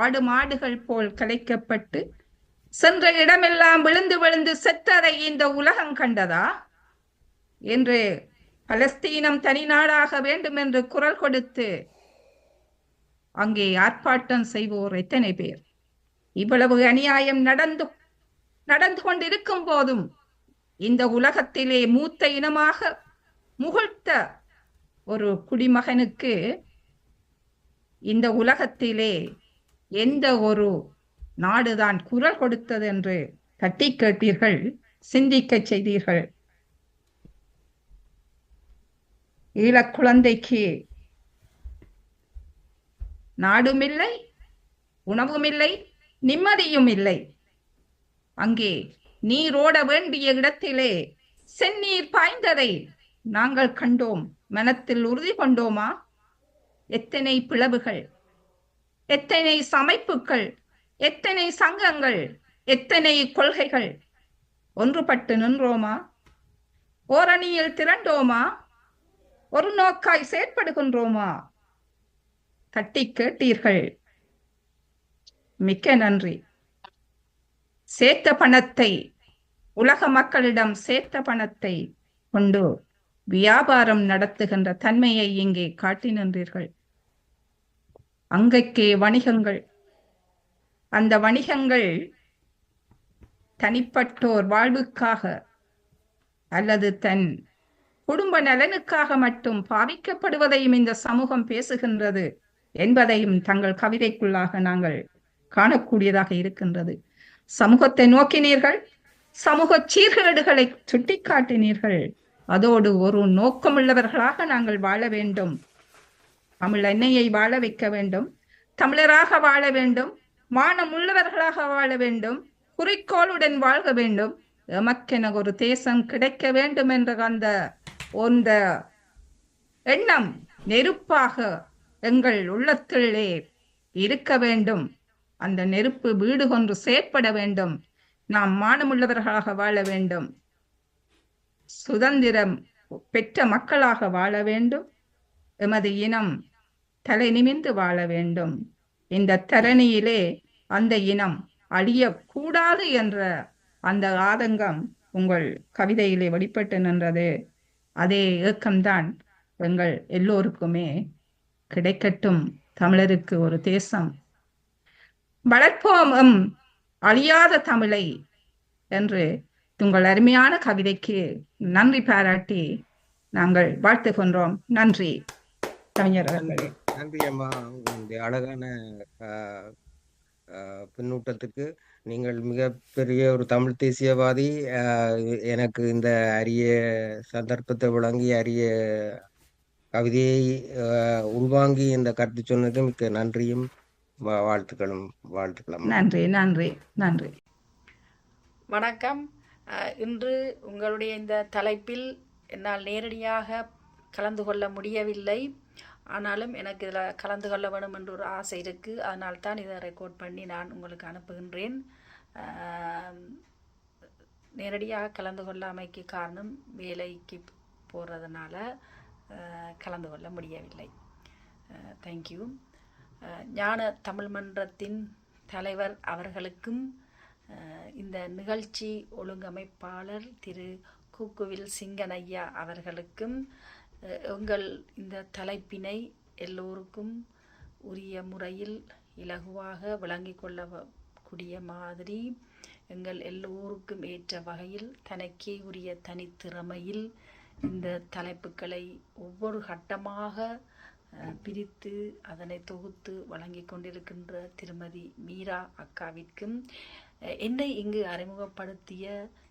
ஆடு மாடுகள் போல் கலைக்கப்பட்டு சென்ற இடமெல்லாம் விழுந்து விழுந்து செத்ததை இந்த உலகம் கண்டதா என்று பலஸ்தீனம் தனி நாடாக வேண்டும் என்று குரல் கொடுத்து அங்கே ஆர்ப்பாட்டம் செய்வோர் எத்தனை பேர்? இவ்வளவு அநியாயம் நடந்து கொண்டிருக்கும் போதும் இந்த உலகத்திலே மூத்த இனமாக முகழ்த்த ஒரு குடிமகனுக்கு இந்த உலகத்திலே எந்த ஒரு நாடுதான் குரல் கொடுத்தது என்று தட்டி கேட்டீர்கள், சிந்திக்க செய்தீர்கள். ஈழக் குழந்தைக்கு நாடும் இல்லை, உணவும் இல்லை, நிம்மதியும் இல்லை. அங்கே நீரோட வேண்டிய இடத்திலே செந்நீர் பாய்ந்ததை நாங்கள் கண்டோம், மனத்தில் உறுதி கொண்டோமா? எத்தனை பிளவுகள், எத்தனை சமைப்புகள், எத்தனை சங்கங்கள், எத்தனை கொள்கைகள்! ஒன்றுபட்டு நின்றோமா? ஓரணியில் திரண்டோமா? ஒரு நோக்காய் செயற்படுகின்றோமா? தட்டி கேட்டீர்கள். மிக்க நன்றி. சேர்த்த பணத்தை, உலக மக்களிடம் சேர்த்த பணத்தை கொண்டு வியாபாரம் நடத்துகின்ற தன்மையை இங்கே காட்டி நின்றீர்கள். அங்கக்கே வணிகங்கள், அந்த வணிகங்கள் தனிப்பட்டோர் வாழ்வுக்காக அல்லது தன் குடும்ப நலனுக்காக மட்டும் பாவிக்கப்படுவதையும் இந்த சமூகம் பேசுகின்றது என்பதையும் தங்கள் கவிதைக்குள்ளாக நாங்கள் காணக்கூடியதாக இருக்கின்றது. சமூகத்தை நோக்கினீர்கள், சமூக சீர்கேடுகளை சுட்டிக்காட்டினீர்கள். அதோடு ஒரு நோக்கமுள்ளவர்களாக நாங்கள் வாழ வேண்டும், தமிழ் எண்ணெயை வாழ வைக்க வேண்டும், தமிழராக வாழ வேண்டும், மானம் உள்ளவர்களாக வாழ வேண்டும், குறிக்கோளுடன் வாழ்க வேண்டும், எமக்கென ஒரு தேசம் கிடைக்க வேண்டும் என்ற அந்த எண்ணம் நெருப்பாக எங்கள் உள்ளத்திலே இருக்க வேண்டும். அந்த நெருப்பு வீடு கொண்டு செயற்பட வேண்டும். நாம் மானமுள்ளவர்களாக வாழ வேண்டும், சுதந்திரம் பெற்ற மக்களாக வாழ வேண்டும், எமது இனம் தலை நிமிர்ந்து வாழ வேண்டும். இந்த தரணியிலே அந்த இனம் அழியக்கூடாது என்ற அந்த ஆதங்கம் உங்கள் கவிதையிலே வெளிப்பட்டு நின்றது. அதே ஏக்கம்தான் எங்கள் எல்லோருக்குமே. கிடைக்கட்டும் தமிழருக்கு ஒரு தேசம், வளர்ப்போம் அழியாத தமிழை என்று உங்கள் அருமையான கவிதைக்கு நன்றி பாராட்டி நாங்கள் வாழ்த்துகின்றோம். நன்றி கவிஞர் அவர்களே. நன்றி அம்மா, இந்த அழகான பின்னூட்டத்துக்கு. நீங்கள் மிகப்பெரிய ஒரு தமிழ் தேசியவாதி. எனக்கு இந்த அரிய சந்தர்ப்பத்தை வழங்கி அரிய கவிதையை உள்வாங்கி இந்த கருத்து சொன்னது மிக்க நன்றியும் வாழ்த்துக்களும். நன்றி நன்றி நன்றி. வணக்கம். இன்று உங்களுடைய இந்த தலைப்பில் என்னால் நேரடியாக கலந்து கொள்ள முடியவில்லை. ஆனாலும் எனக்கு இதில் கலந்து கொள்ள வேணும் என்ற ஒரு ஆசை இருக்குது. அதனால்தான் இதை ரெக்கார்ட் பண்ணி நான் உங்களுக்கு அனுப்புகின்றேன். நேரடியாக கலந்து கொள்ளாமைக்கு காரணம் வேலைக்கு போகிறதுனால கலந்து கொள்ள முடியவில்லை. தேங்க்யூ. ஞான தமிழ் மன்றத்தின் தலைவர் அவர்களுக்கும் இந்த நிகழ்ச்சி ஒழுங்கமைப்பாளர் திரு கூக்குவில் சிங்கனையா அவர்களுக்கும் எங்கள் இந்த தலைப்பினை எல்லோருக்கும் உரிய முறையில் இலகுவாக விளங்கி கொள்ளக்கூடிய மாதிரி எங்கள் எல்லோருக்கும் ஏற்ற வகையில் தனக்கே உரிய தனித்திறமையில் இந்த தலைப்புகளை ஒவ்வொரு கட்டமாக பிரித்து அதனை தொகுத்து வழங்கி கொண்டிருக்கின்ற திருமதி மீரா அக்காவிற்கும் என்னை இங்கு அறிமுகப்படுத்திய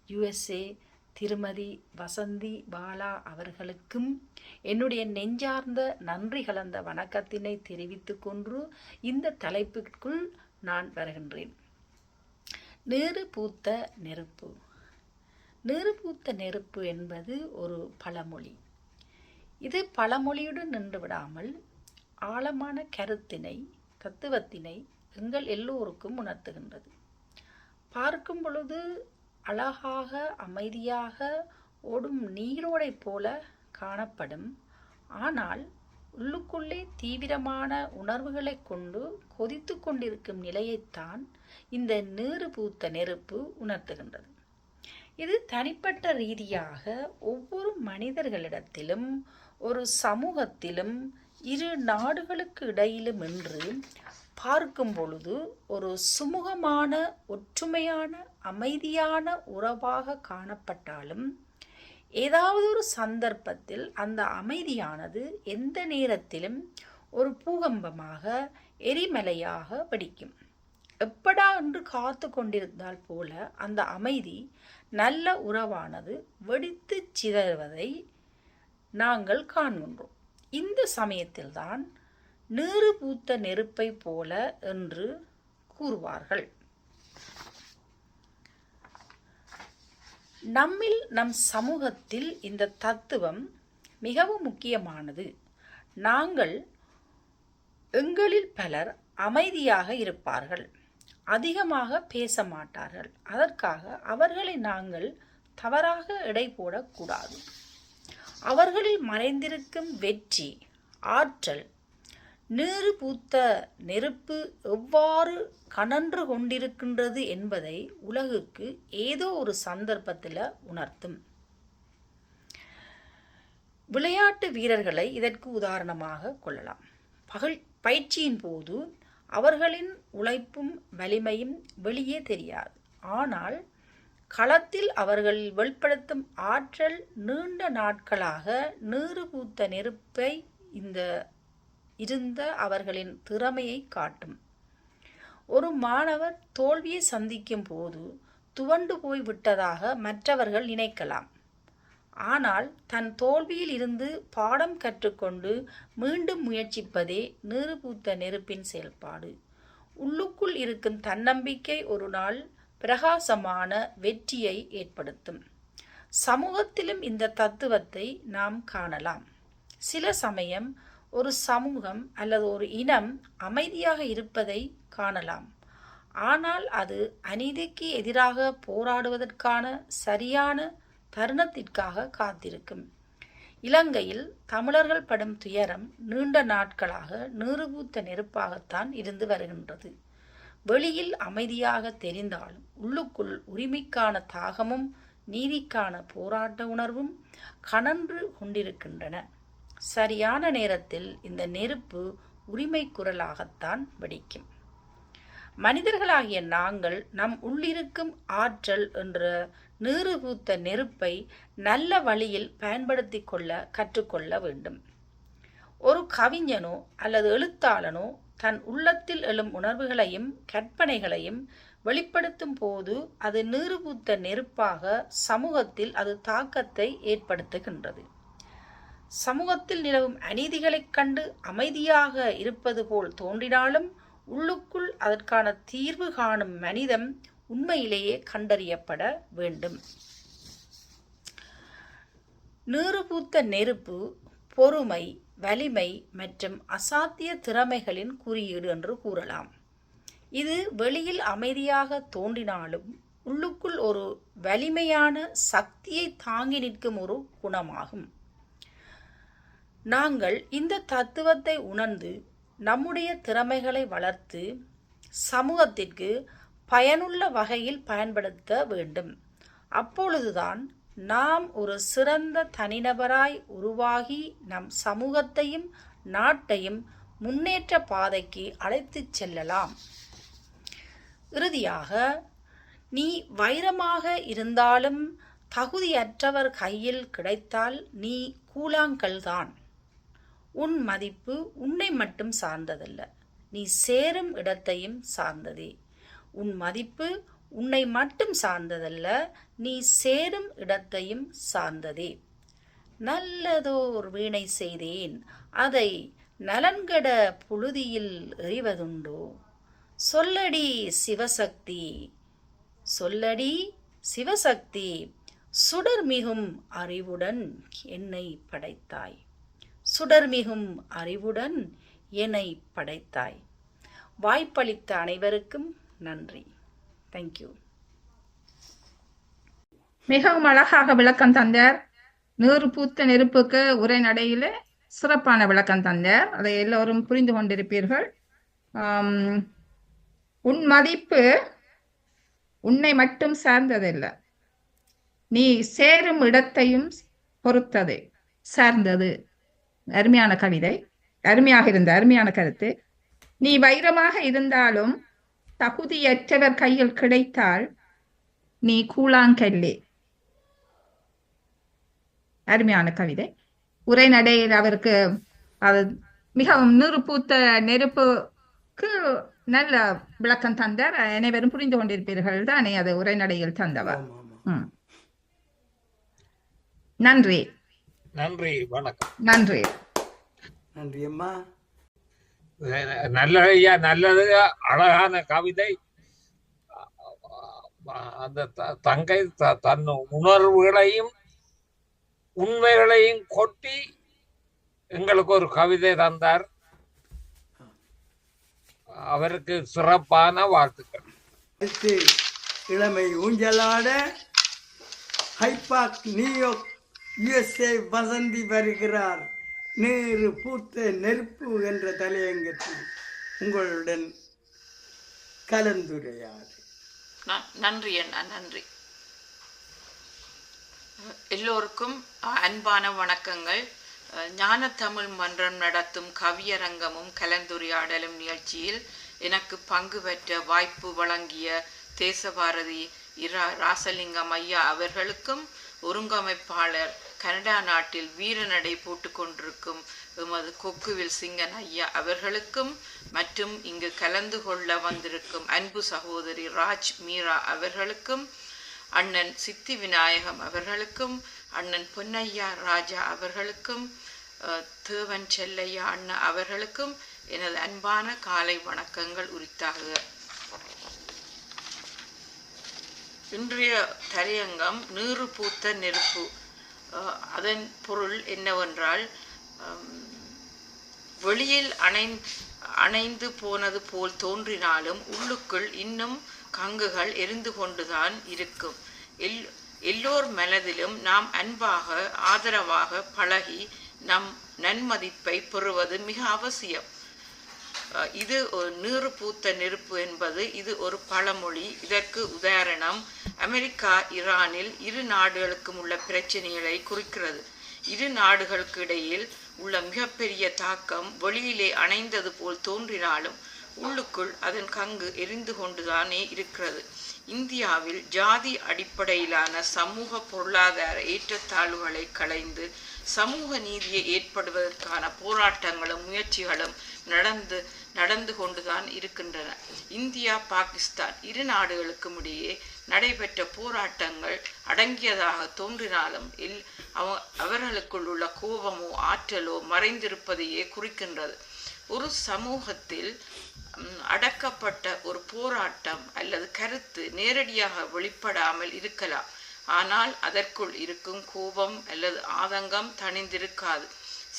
USA திருமதி வசந்தி பாலா அவர்களுக்கும் என்னுடைய நெஞ்சார்ந்த நன்றி கலந்த வணக்கத்தினை தெரிவித்துக் கொண்டு இந்த தலைப்புக்குள் நான் வருகின்றேன். நீறு பூத்த நெருப்பு. நீறு பூத்த நெருப்பு என்பது ஒரு பழமொழி. இது பழமொழியுடன் நின்று விடாமல் ஆழமான கருத்தினை, தத்துவத்தினை எங்கள் எல்லோருக்கும் உணர்த்துகின்றது. பார்க்கும் பொழுது அழகாக அமைதியாக ஓடும் நீரோடை போல காணப்படும். ஆனால் உள்ளுக்குள்ளே தீவிரமான உணர்வுகளை கொண்டு கொதித்து கொண்டிருக்கும் நிலையைத்தான் இந்த நீறு பூத்த நெருப்பு உணர்த்துகின்றது. இது தனிப்பட்ட ரீதியாக ஒவ்வொரு மனிதர்களிடத்திலும், ஒரு சமூகத்திலும், இரு நாடுகளுக்கு இடையிலும் என்று பார்க்கும் பொழுது ஒரு சுமூகமான, ஒற்றுமையான, அமைதியான உறவாக காணப்பட்டாலும் ஏதாவது ஒரு சந்தர்ப்பத்தில் அந்த அமைதியானது எந்த நேரத்திலும் ஒரு பூகம்பமாக, எரிமலையாக வெடிக்கும். எப்படா என்று காத்து கொண்டிருந்தால் போல அந்த அமைதி, நல்ல உறவானது வெடித்து சிதறுவதை நாங்கள் காண்கின்றோம். இந்த சமயத்தில்தான் நீறு பூத்த நெருப்பை போல என்று கூறுவார்கள். நம்மில், நம் சமூகத்தில் இந்த தத்துவம் மிகவும் முக்கியமானது. நாங்கள், எங்களில் பலர் அமைதியாக இருப்பார்கள், அதிகமாக பேச மாட்டார்கள். அதற்காக அவர்களை நாங்கள் தவறாக எடை போடக்கூடாது. அவர்களில் மறைந்திருக்கும் வெற்றி, ஆற்றல், நீறு பூத்த நெருப்பு எவ்வாறு கனன்று கொண்டிருக்கின்றது என்பதை உலகுக்கு ஏதோ ஒரு சந்தர்ப்பத்தில் உணர்த்தும். விளையாட்டு வீரர்களை இதற்கு உதாரணமாக கொள்ளலாம். பயிற்சியின் போது அவர்களின் உழைப்பும் வலிமையும் வெளியே தெரியாது. ஆனால் களத்தில் அவர்கள் வெளிப்படுத்தும் ஆற்றல் நீண்ட நாட்களாக நீறு பூத்த நெருப்பை இருந்த அவர்களின் திறமையை காட்டும். ஒரு மாணவர் தோல்வியை சந்திக்கும் போது துவண்டு போய் விட்டதாக மற்றவர்கள் நினைக்கலாம். ஆனால் தன் தோல்வியில் இருந்து பாடம் கற்றுக்கொண்டு மீண்டும் முயற்சிப்பதே நீறு பூத்த நெருப்பின் செயல்பாடு. உள்ளுக்குள் இருக்கும் தன்னம்பிக்கை ஒரு நாள் பிரகாசமான வெற்றியை ஏற்படுத்தும். சமூகத்திலும் இந்த தத்துவத்தை நாம் காணலாம். சில சமயம் ஒரு சமூகம் அல்லது ஒரு இனம் அமைதியாக இருப்பதை காணலாம். ஆனால் அது அநீதிக்கு எதிராக போராடுவதற்கான சரியான தருணத்திற்காக காத்திருக்கும். இலங்கையில் தமிழர்கள் படும் துயரம் நீண்ட நாட்களாக நீறு பூத்த நெருப்பாகத்தான் இருந்து வருகின்றது. வெளியில் அமைதியாக தெரிந்தாலும் உள்ளுக்குள் உரிமைக்கான தாகமும் நீதிக்கான போராட்ட உணர்வும் கனன்று கொண்டிருக்கின்றன. சரியான நேரத்தில் இந்த நெருப்பு உரிமை குரலாகத்தான் வெடிக்கும். மனிதர்களாகிய நாங்கள் நம் உள்ளிருக்கும் ஆற்றல் என்ற நீறு பூத்த நெருப்பை நல்ல வழியில் பயன்படுத்தி கொள்ள கற்றுக்கொள்ள வேண்டும். ஒரு கவிஞனோ அல்லது எழுத்தாளனோ தன் உள்ளத்தில் எழும் உணர்வுகளையும் கற்பனைகளையும் வெளிப்படுத்தும் போது அது நீறு பூத்த நெருப்பாக சமூகத்தில் அது தாக்கத்தை ஏற்படுத்துகின்றது. சமூகத்தில் நிலவும் அநீதிகளைக் கண்டு அமைதியாக இருப்பது போல் தோன்றினாலும் உள்ளுக்குள் அதற்கான தீர்வு காணும் மனிதம் உண்மையிலேயே கண்டறியப்பட வேண்டும். நீறு பூத்த நெருப்பு பொறுமை, வலிமை மற்றும் அசாத்திய திறமைகளின் குறியீடு என்று கூறலாம். இது வெளியில் அமைதியாக தோன்றினாலும் உள்ளுக்குள் ஒரு வலிமையான சக்தியை தாங்கி நிற்கும் ஒரு குணமாகும். நாங்கள் இந்த தத்துவத்தை உணர்ந்து நம்முடைய திறமைகளை வளர்த்து சமூகத்திற்கு பயனுள்ள வகையில் பயன்படுத்த வேண்டும். அப்பொழுதுதான் நாம் ஒரு சிறந்த தனிநபராய் உருவாகி நம் சமூகத்தையும் நாட்டையும் முன்னேற்ற பாதைக்கு அழைத்துச் செல்லலாம். இறுதியாக, நீ வைரமாக இருந்தாலும் தகுதியற்றவர் கையில் கிடைத்தால் நீ கூழாங்கல்தான். உன் மதிப்பு உன்னை மட்டும் சார்ந்ததல்ல, நீ சேரும் இடத்தையும் சார்ந்ததே. உன் மதிப்பு உன்னை மட்டும் சார்ந்ததல்ல, நீ சேரும் இடத்தையும் சார்ந்ததே. நல்லதோர் வீணை செய்தேன், அதை நலன்கட புழுதியில் எறிவதுண்டோ? சொல்லடி சிவசக்தி, சொல்லடி சிவசக்தி, சுடர்மிகும் அறிவுடன் என்னை படைத்தாய், சுடர்மிகும் அறிவுடன் என்னை படைத்தாய். வாய்ப்பளித்த அனைவருக்கும் நன்றி. தேங்க்யூ. மிகவும் அழகாக விளக்கம் தந்தார். நீறு பூத்த நெருப்புக்கு உரைநடையில சிறப்பான விளக்கம் தந்தார். அதை எல்லோரும் புரிந்து கொண்டிருப்பீர்கள். உன் மதிப்பு உன்னை மட்டும் சார்ந்ததில்லை, நீ சேரும் இடத்தையும் பொறுத்தது சார்ந்தது. அருமையான கவிதை, அருமையாக இருந்த அருமையான கருத்து. நீ வைரமாக இருந்தாலும் தகுதியற்றவர் கையில் கிடைத்தால் நீ கூழாங்கல்லே. அருமையான கவிதை. உரைநடையில் அவருக்கு அது மிகவும் நீறு பூத்த நெருப்புக்கு நல்ல விளக்கம் தந்தார். அனைவரும் புரிந்து கொண்டிருப்பீர்கள் தானே அது உரைநடையில் தந்தவர். நன்றி நன்றி, வணக்கம். நன்றி நன்றி அம்மா. நல்ல ஐயா, நல்லது, அழகான கவிதை. அந்த தங்கை தன் உணர்வுகளையும் உண்மைகளையும் கொட்டி எங்களுக்கு ஒரு கவிதை தந்தார். அவருக்கு சிறப்பான வாழ்த்துக்கள். இளமை ஊஞ்சலாட ஹைபாக் நியூயார்க் USA வசந்தி வருகிறார். நீறு பூத்த நெருப்பு என்ற தலையங்கத்தில் உங்களுடன் கலந்துரையாடு. நன்றி அண்ணா, நன்றி. எல்லோருக்கும் அன்பான வணக்கங்கள். ஞான தமிழ் மன்றம் நடத்தும் கவியரங்கமும் கலந்துரையாடலும் நிகழ்ச்சியில் எனக்கு பங்கு பெற்ற வாய்ப்பு வழங்கிய தேசபாரதி ராசலிங்கம் ஐயா அவர்களுக்கும், ஒருங்கமைப்பாளர் கனடா நாட்டில் வீரநடை போட்டு கொண்டிருக்கும் எமது கொக்குவில் சிங்கன் ஐயா அவர்களுக்கும், மற்றும் இங்கு கலந்து கொள்ள வந்திருக்கும் அன்பு சகோதரி ராஜ் மீரா அவர்களுக்கும், அண்ணன் சித்தி விநாயகம் அவர்களுக்கும், அண்ணன் பொன்னையா ராஜா அவர்களுக்கும், தேவன் செல்லையா அண்ணா அவர்களுக்கும் எனது அன்பான காலை வணக்கங்கள் உரித்தாக. இன்றைய தலையங்கம் நீறு பூத்த நெருப்பு. அதன் பொருள் என்னவென்றால், வெளியில் அணைந்து போனது போல் தோன்றினாலும் உள்ளுக்குள் இன்னும் கங்குகள் எரிந்து கொண்டுதான் இருக்கும். எல்லோர் மனதிலும் நாம் அன்பாக ஆதரவாக பழகி நம் நன்மதிப்பை பெறுவது மிக அவசியம். இது நீறு பூத்த நெருப்பு என்பது இது ஒரு பழமொழி. இதற்கு உதாரணம் அமெரிக்கா ஈரானில் இரு நாடுகளுக்கும் உள்ள பிரச்சனைகளை குறிக்கிறது. இரு நாடுகளுக்கு இடையில் உள்ள மிகப்பெரிய தாக்கம் வெளியிலே அணைந்தது போல் தோன்றினாலும் உள்ளுக்குள் அதன் கங்கு எரிந்து கொண்டுதானே இருக்கிறது. இந்தியாவில் ஜாதி அடிப்படையிலான சமூக பொருளாதார ஏற்றத்தாழ்வுகளை களைந்து சமூக நீதியை ஏற்படுவதற்கான போராட்டங்களும் முயற்சிகளும் நடந்து கொண்டுதான் இருக்கின்றன. இந்தியா பாகிஸ்தான் இரு நாடுகளுக்கும் இடையே நடைபெற்ற போராட்டங்கள் அடங்கியதாக தோன்றினாலும் அவர்களுக்குள் உள்ள கோபமோ ஆற்றலோ மறைந்திருப்பதையே குறிக்கின்றது. ஒரு சமூகத்தில் அடக்கப்பட்ட ஒரு போராட்டம் அல்லது கருத்து நேரடியாக வெளிப்படாமல் இருக்கலாம். ஆனால் அதற்குள் இருக்கும் கோபம் அல்லது ஆதங்கம் தணிந்திருக்காது.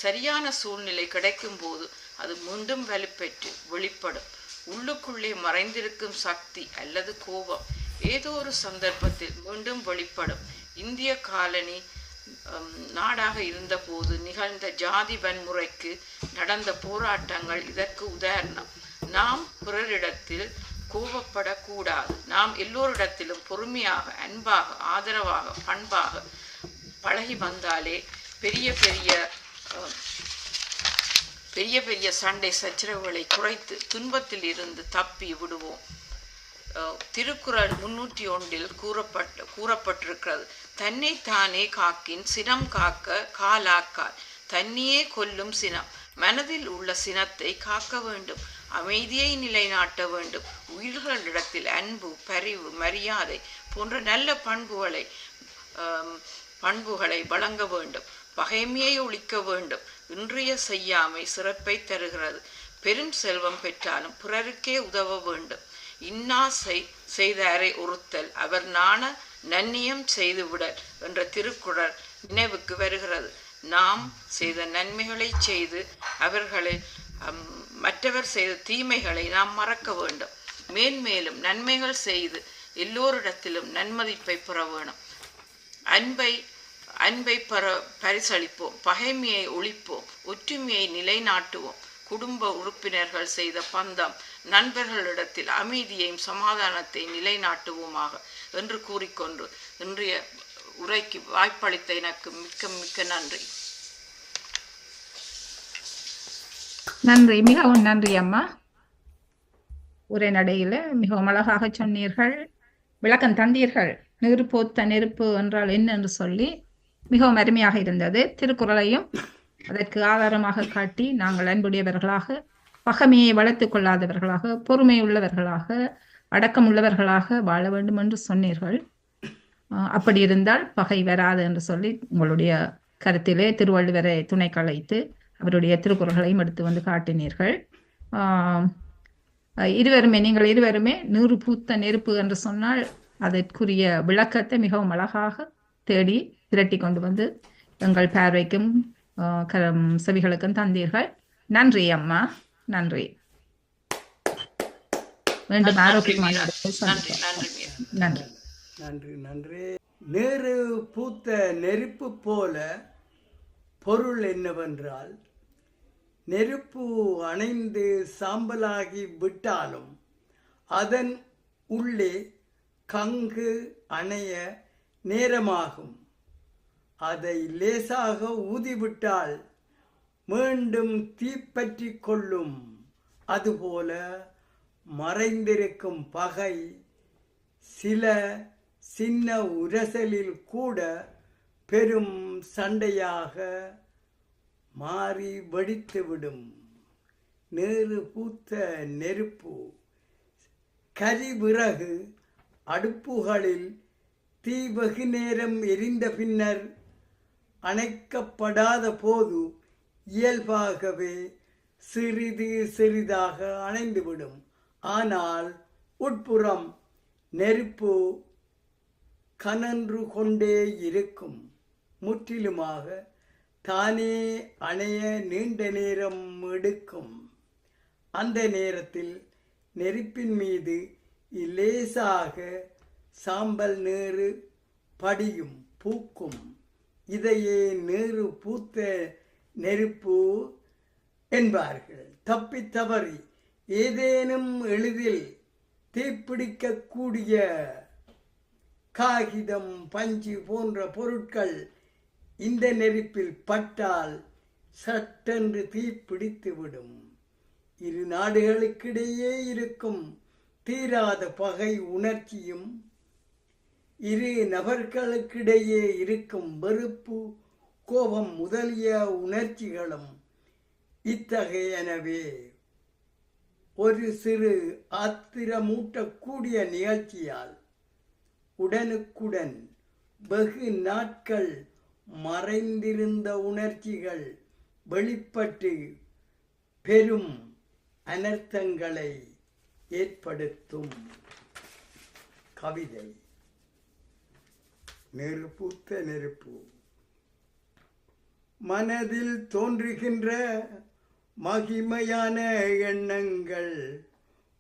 சரியான சூழ்நிலை கிடைக்கும் போது அது மீண்டும் வலுப்பெற்று வெளிப்படும். உள்ளுக்குள்ளே மறைந்திருக்கும் சக்தி அல்லது கோபம் ஏதோ ஒரு சந்தர்ப்பத்தில் மீண்டும் வெளிப்படும். இந்திய காலனி நாடாக இருந்தபோது நிகழ்ந்த ஜாதி வன்முறைக்கு நடந்த போராட்டங்கள் இதற்கு உதாரணம். நாம் பிறரிடத்தில் கோபப்படக்கூடாது. நாம் எல்லோரிடத்திலும் பொறுமையாக, அன்பாக, ஆதரவாக, பண்பாக பழகி வந்தாலே பெரிய பெரிய சண்டை சச்சரவுகளை குறைத்து துன்பத்தில் இருந்து தப்பி விடுவோம். திருக்குறள் 301 கூறப்பட்டிருக்கிறது, தன்னை தானே காக்கின் சினம் காக்க காலாக்கால். தன்னையே கொல்லும் சினம். மனதில் உள்ள சினத்தை காக்க வேண்டும். அமைதியை நிலைநாட்ட வேண்டும். உயிர்களிடத்தில் அன்பு, பரிவு, மரியாதை போன்ற நல்ல பண்புகளை வழங்க வேண்டும். பகைமையை ஒழிக்க வேண்டும். இன்றைய செய்யாமை சிறப்பை தருகிறது. பெரும் செல்வம் பெற்றாலும் பிறருக்கே உதவ வேண்டும். இன்னா செய்தாரை ஒருத்தல் அவர் நாண நன்னியம் செய்துவிடல் என்ற திருக்குறள் நினைவுக்கு வருகிறது. நாம் செய்த நன்மைகளை செய்து மற்றவர் செய்த தீமைகளை நாம் மறக்க வேண்டும். மேன்மேலும் நன்மைகள் செய்து எல்லோரிடத்திலும் நன்மதிப்பை பெற வேணும். அன்பை பரிசளிப்போம். பகைமையை ஒழிப்போம். ஒற்றுமையை நிலைநாட்டுவோம். குடும்ப உறுப்பினர்கள் செய்த பந்தம் நண்பர்களிடத்தில் அமைதியையும் சமாதானத்தை நிலைநாட்டுவோமாக என்று கூறிக்கொண்டு இன்றைய உரைக்கு வாய்ப்பளித்த எனக்கு மிக்க மிக்க நன்றி. நன்றி, மிகவும் நன்றி அம்மா. உரைநடையில மிகவும் அழகாக சொன்னீர்கள், விளக்கம் தந்தீர்கள். நெருப்போத்த நெருப்பு என்றால் என்ன என்று சொல்லி மிகவும் அருமையாக இருந்தது. திருக்குறளையும் அதற்கு ஆதாரமாக காட்டி நாங்கள் அன்புடையவர்களாக, பகைமையை வளர்த்து கொள்ளாதவர்களாக, பொறுமை உள்ளவர்களாக, அடக்கம் உள்ளவர்களாக வாழ வேண்டும் என்று சொன்னீர்கள். அப்படி இருந்தால் பகை வராது என்று சொல்லி உங்களுடைய கருத்திலே திருவள்ளுவரை துணை கலைத்து அவருடைய திருக்குறள்களையும் எடுத்து வந்து காட்டினீர்கள். நீங்கள் இருவருமே நீறு பூத்த நெருப்பு என்று சொன்னால் அதற்குரிய விளக்கத்தை மிகவும் அழகாக தேடி திரட்டி கொண்டு வந்து எங்கள் பார்வைக்கும் செவிகளுக்கும் தந்தீர்கள். நன்றி அம்மா, நன்றி. மீண்டும் ஆரோக்கியமான நன்றி. நன்றி நன்றி. நேரு பூத்த நெருப்பு போல பொருள் என்னவென்றால், நெருப்பு அணைந்து சாம்பலாகி விட்டாலும் அதன் உள்ளே கங்கு அணைய நேரமாகும். அதை லேசாக ஊதிவிட்டால் மீண்டும் தீப்பற்றி கொள்ளும். அதுபோல மறைந்திருக்கும் பகை சில சின்ன உரசலில் கூட பெரும் சண்டையாக மாறி வெடித்துவிடும். நேரு பூத்த நெருப்பு கரிவிறகு அடுப்புகளில் தீ வெகு நேரம் எரிந்த பின்னர் அணைக்கப்படாத போது இயல்பாகவே சிறிது சிறிதாக அணைந்துவிடும். ஆனால் உட்புறம் நெருப்பு கனன்று கொண்டே இருக்கும். முற்றிலுமாக தானே அணைய நீண்ட நேரம் எடுக்கும். அந்த நேரத்தில் நெருப்பின் மீது லேசாக சாம்பல் நேரு படியும், பூக்கும். இதையே நேரு பூத்த நெருப்பு என்பார்கள். தப்பி தவறி ஏதேனும் எளிதில் தீப்பிடிக்கக்கூடிய காகிதம், பஞ்சு போன்ற பொருட்கள் இந்த நெருப்பில் பட்டால் சட்டென்று தீப்பிடித்துவிடும். இரு நாடுகளுக்கிடையே இருக்கும் தீராத பகை உணர்ச்சியும், இரு நபர்களுக்கிடையே இருக்கும் வெறுப்பு, கோபம் முதலிய உணர்ச்சிகளும் இத்தகையனவே. ஒரு சிறு ஆத்திரமூட்டக்கூடிய நிகழ்ச்சியால் உடனுக்குடன் வெகு நாட்கள் மறைந்திருந்த உணர்ச்சிகள் வெளிப்பட்டு பெரும் அனர்த்தங்களை ஏற்படுத்தும். கவிதை. நெருப்பூத்த நெருப்பு. மனதில் தோன்றுகின்ற மகிமையான எண்ணங்கள்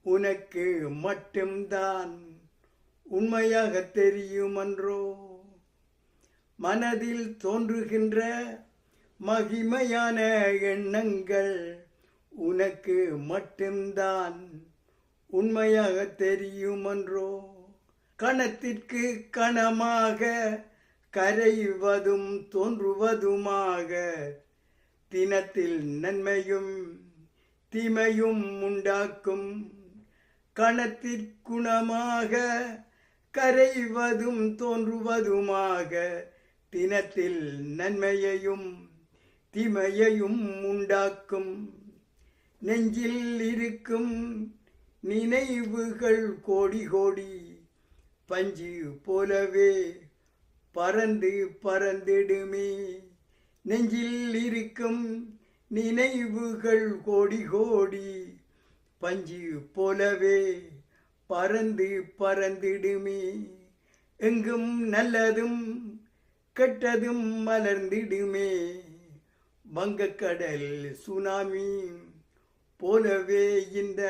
உனக்கு மட்டும்தான் உண்மையாக தெரியுமன்றோ? மனதில் தோன்றுகின்ற மகிமையான எண்ணங்கள் உனக்கு மட்டும்தான் உண்மையாக தெரியுமன்றோ? கணத்திற்கு கணமாக கரைவதும் தோன்றுவதுமாக தினத்தில் நன்மையும் தீமையும் உண்டாக்கும். கணத்திற்குணமாக கரைவதும் தோன்றுவதுமாக தினத்தில் நன்மையையும் தீமையையும் உண்டாக்கும். நெஞ்சில் இருக்கும் நினைவுகள் கோடி கோடி பஞ்சு போலவே பறந்து பறந்திடுமே. நெஞ்சில் இருக்கும் நினைவுகள் கோடி கோடி பஞ்சு போலவே பறந்து பறந்திடுமே. எங்கும் நல்லதும் கெட்டதும் மலர்ந்திடுமே. வங்கக்கடல் சுனாமி போலவே இந்த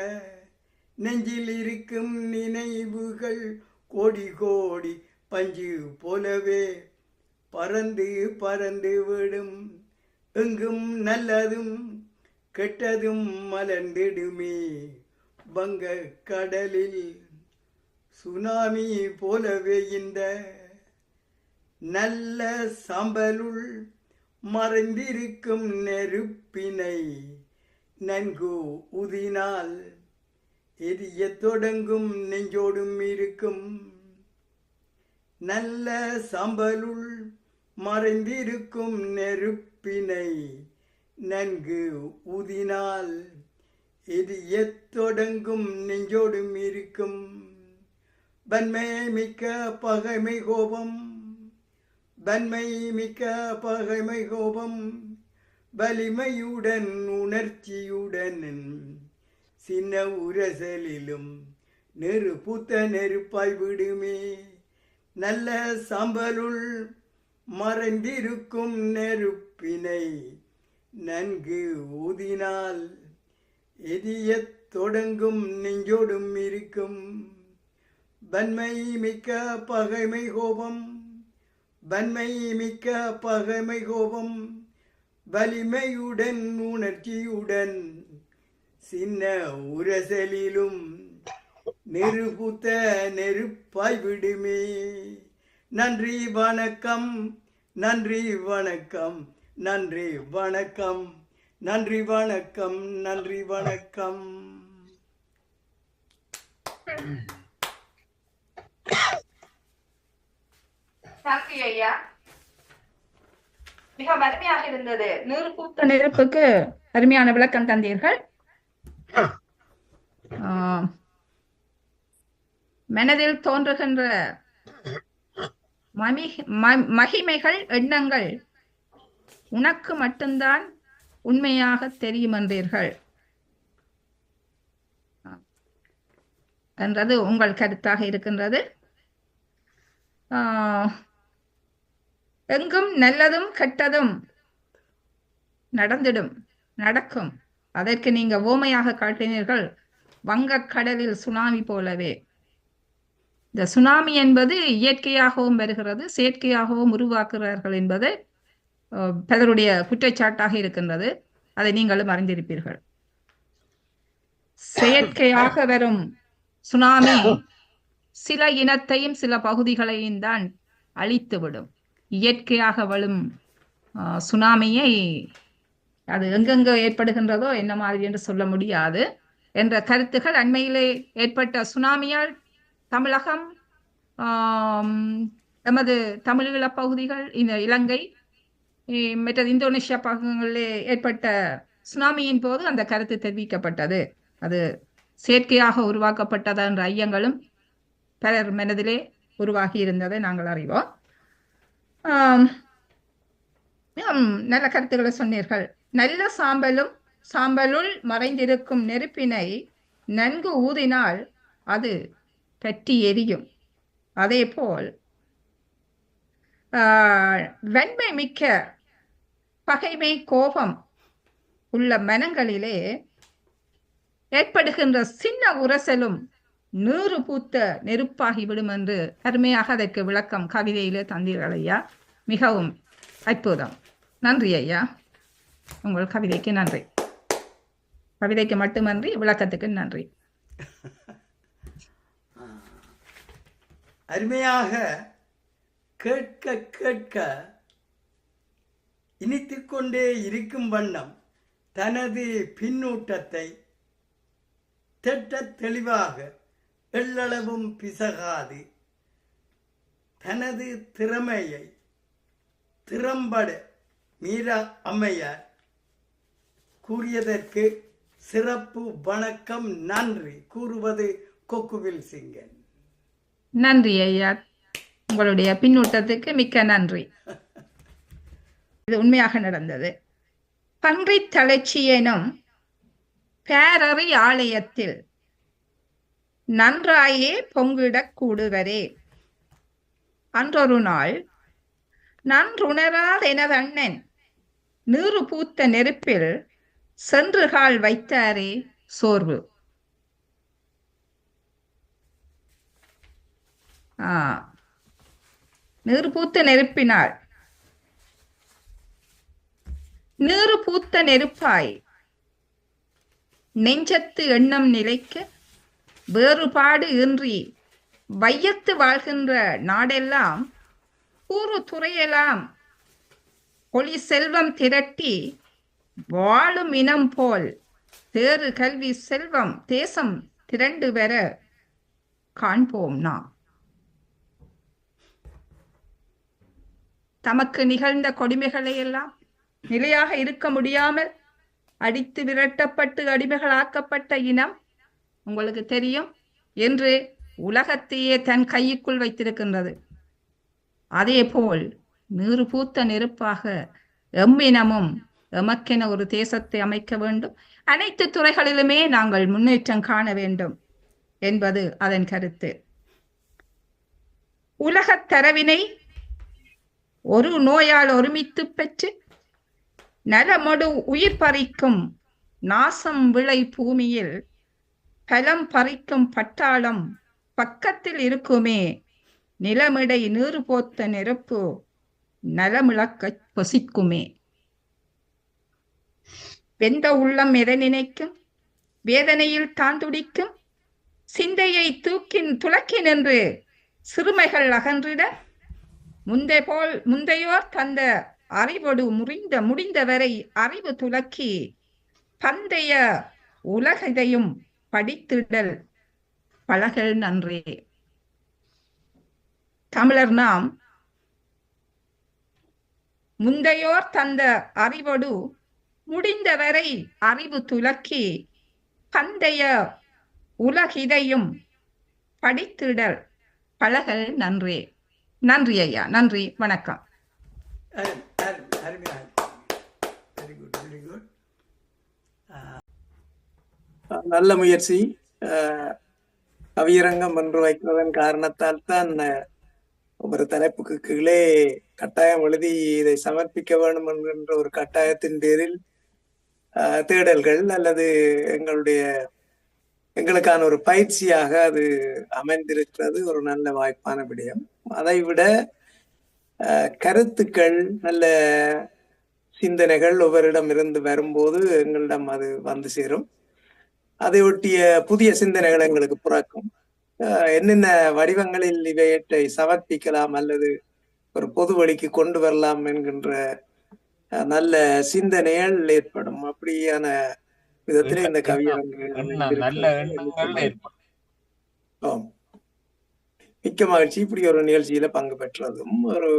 நெஞ்சில் இருக்கும் நினைவுகள் கோடி கோடி பஞ்சு போலவே பறந்து பறந்து விடும். எங்கும் நல்லதும் கெட்டதும் மலர்ந்திடுமே. வங்க கடலில் சுனாமி போலவே இந்த நல்ல சாம்பலுள் மறைந்திருக்கும் நெருப்பினை நன்கு ஊதினால் எரிய தொடங்கும் நெஞ்சோடும் இருக்கும். நல்ல சாம்பலுள் மறைந்திருக்கும் நெருப்பினை நன்கு ஊதினால் எரிய தொடங்கும் நெஞ்சோடும் இருக்கும். வன்மை மிக்க பகைமை கோபம், வன்மை மிக்க பகைமை கோபம், வலிமையுடன் உணர்ச்சியுடன் சின்ன உரசலிலும் நெருப்புத்த நெருப்பாய் விடுமே. நல்ல சாம்பலுள் மறைந்திருக்கும் நெருப்பினை நன்கு ஊதினால் எரிய தொடங்கும் நெஞ்சோடும் இருக்கும். வன்மை மிக்க பகைமை கோபம், வன்மை மிக்க பகைமை கோபம், வலிமையுடன் உணர்ச்சியுடன் சின்ன உரசலிலும் நெருப்புத்த நெருப்பாய் விடுமே. நன்றி வணக்கம், நன்றி வணக்கம், நன்றி வணக்கம், நன்றி வணக்கம், நன்றி வணக்கம். நன்றி ஐயா, மிக அருமையாக இருந்தது. நெருப்புத்த நெருப்புக்கு அருமையான விளக்கம் தந்தீர்கள். மனதில் தோன்றுகின்ற மகிமைகள் எண்ணங்கள் உனக்கு மட்டும்தான் உண்மையாக தெரியும் என்றீர்கள் என்றது உங்கள் கருத்தாக இருக்கின்றது. எங்கும் நல்லதும் கெட்டதும் நடக்கும். அதற்கு நீங்க ஓமையாக காட்டினீர்கள் வங்கக்கடலில் சுனாமி போலவே. இந்த சுனாமி என்பது இயற்கையாகவும் வருகிறது, செயற்கையாகவும் உருவாக்குகிறார்கள் என்பது பலருடைய குற்றச்சாட்டாக இருக்கின்றது. அதை நீங்களும் அறிந்திருப்பீர்கள். செயற்கையாக வரும் சுனாமி சில இனத்தையும் சில பகுதிகளையும் தான் அழித்துவிடும். இயற்கையாக வரும் சுனாமியை அது எங்கெங்க ஏற்படுகின்றதோ என்ன மாதிரி என்று சொல்ல முடியாது என்ற கருத்துகள் அண்மையிலே ஏற்பட்ட சுனாமியால் தமிழகம், எமது தமிழீழ பகுதிகள், இந்த இலங்கை, மற்ற இந்தோனேஷியா பகுதிகளிலே ஏற்பட்ட சுனாமியின் போது அந்த கருத்து தெரிவிக்கப்பட்டது. அது செயற்கையாக உருவாக்கப்பட்டதா என்ற ஐயங்களும் பலர் மனதிலே உருவாகி இருந்ததை நாங்கள் அறிவோம். நல்ல கருத்துக்களை சொன்னீர்கள். நல்ல சாம்பலுள் மறைந்திருக்கும் நெருப்பினை நன்கு ஊதினால் அது பற்றி எரியும். அதே போல் வன்மை மிக்க பகைமை கோபம் உள்ள மனங்களிலே ஏற்படுகின்ற சின்ன உரசலும் நீறு பூத்த நெருப்பாகிவிடும் என்று அருமையாக அதற்கு விளக்கம் கவிதையிலே தந்தீர்கள் ஐயா. மிகவும் அற்புதம். நன்றி ஐயா, உங்கள் கவிதைக்கு நன்றி. கவிதைக்கு மட்டுமன்றி விளக்கத்துக்கு நன்றி. அருமையாக கேட்க கேட்க இனித்துக்கொண்டே இருக்கும் வண்ணம் தனது பின்னூட்டத்தை திட்ட தெளிவாக எள்ளளவும் பிசகாது தனது திறமையை திறம்பட மீரா அம்மையார் கூறியதற்கு சிறப்பு வணக்கம், நன்றி கூறுவது கொக்குவில் சிங்கன். நன்றி ஐயா, உங்களுடைய பின்னூட்டத்துக்கு மிக்க நன்றி. இது உண்மையாக நடந்தது. பன்றி தளர்ச்சி எனும் பேரறி ஆலயத்தில் நன்றாயே பொங்கிடக் கூடுவரே. அன்றொரு நாள் நன்றுணரால் எனது அண்ணன் நீறு பூத்த நெருப்பில் சென்றுகால் வைத்தாரே சோர்வு. நீறு பூத்த நெருப்பினால் நீறு பூத்த நெருப்பாய் நெஞ்சத்து எண்ணம் நிலைக்க வேறுபாடு இன்றி வையத்து வாழ்கின்ற நாடெல்லாம் கூறு துறையெல்லாம் ஒளி செல்வம் திரட்டி வாழும் இனம் போல் தேறு கல்வி செல்வம் தேசம் திரண்டு வர காண்போம் நாம். தமக்கு நிகழ்ந்த கொடுமைகளை எல்லாம் நிலையாக இருக்க முடியாமல் அடித்து விரட்டப்பட்டு அடிமைகளாக்கப்பட்ட இனம் உங்களுக்கு தெரியும் என்று உலகத்தையே தன் கைக்குள் வைத்திருக்கின்றது. அதே போல் நீறு பூத்த நெருப்பாக எம்மினமும் எமக்கென ஒரு தேசத்தை அமைக்க வேண்டும், அனைத்து துறைகளிலுமே நாங்கள் முன்னேற்றம் காண வேண்டும் என்பது அதன் கருத்து. உலகத் தரவினை ஒரு நோயால் ஒருமித்து பெற்று நலமொடு உயிர் பறிக்கும் நாசம் விளை பூமியில் பலம் பறிக்கும் பட்டாளம் பக்கத்தில் இருக்குமே. நிலமிடை நீறு போத்த நெருப்பு நலமிழக்க பசிக்குமே. வெந்த உள்ளம் எதை நினைக்கும், வேதனையில் தாந்துடிக்கும், சிந்தையை துலக்கி நின்று சிறுமைகள் அகன்றிட முந்தையோர் தந்த அறிவொடு முடிந்தவரை அறிவு துலக்கி பந்தைய உலகதையும் படித்திடல் பழகல் நன்றே. தமிழர் நாம் முந்தையோர் தந்த அறிவொடு முடிந்தவரை அறிவு துலக்கி பந்தைய உலகிதையும் படித்திடல் பழகல் நன்றே. நன்றி ஐயா, நன்றி, வணக்கம். நல்ல முயற்சி. கவியரங்கம் என்று வைக்கிறதன் காரணத்தால் தான் ஒவ்வொரு தலைப்புக்கு கீழே கட்டாயம் எழுதி இதை சமர்ப்பிக்க வேண்டும் என்கின்ற ஒரு கட்டாயத்தின் பேரில் தேடல்கள் அல்லது எங்களுக்கான ஒரு பயிற்சியாக அது அமைந்திருக்கிறது. ஒரு நல்ல வாய்ப்பான விடயம். அதை விட கருத்துக்கள், நல்ல சிந்தனைகள் ஒவ்வொருடம் இருந்து வரும்போது எங்களிடம் அது வந்து சேரும். அதை ஒட்டிய புதிய சிந்தனைகள் எங்களுக்கு பிறக்கும். என்னென்ன வடிவங்களில் இவையற்றை சமர்ப்பிக்கலாம் அல்லது ஒரு பொது வழிக்கு கொண்டு வரலாம் என்கின்ற நல்ல சிந்தனைகள் ஏற்படும். அப்படியான விதத்தில் இந்த கவியரங்கு மிக்க மகிழ்ச்சி. இப்படி ஒரு நிகழ்ச்சியில பங்கு பெற்றதும் ஒரு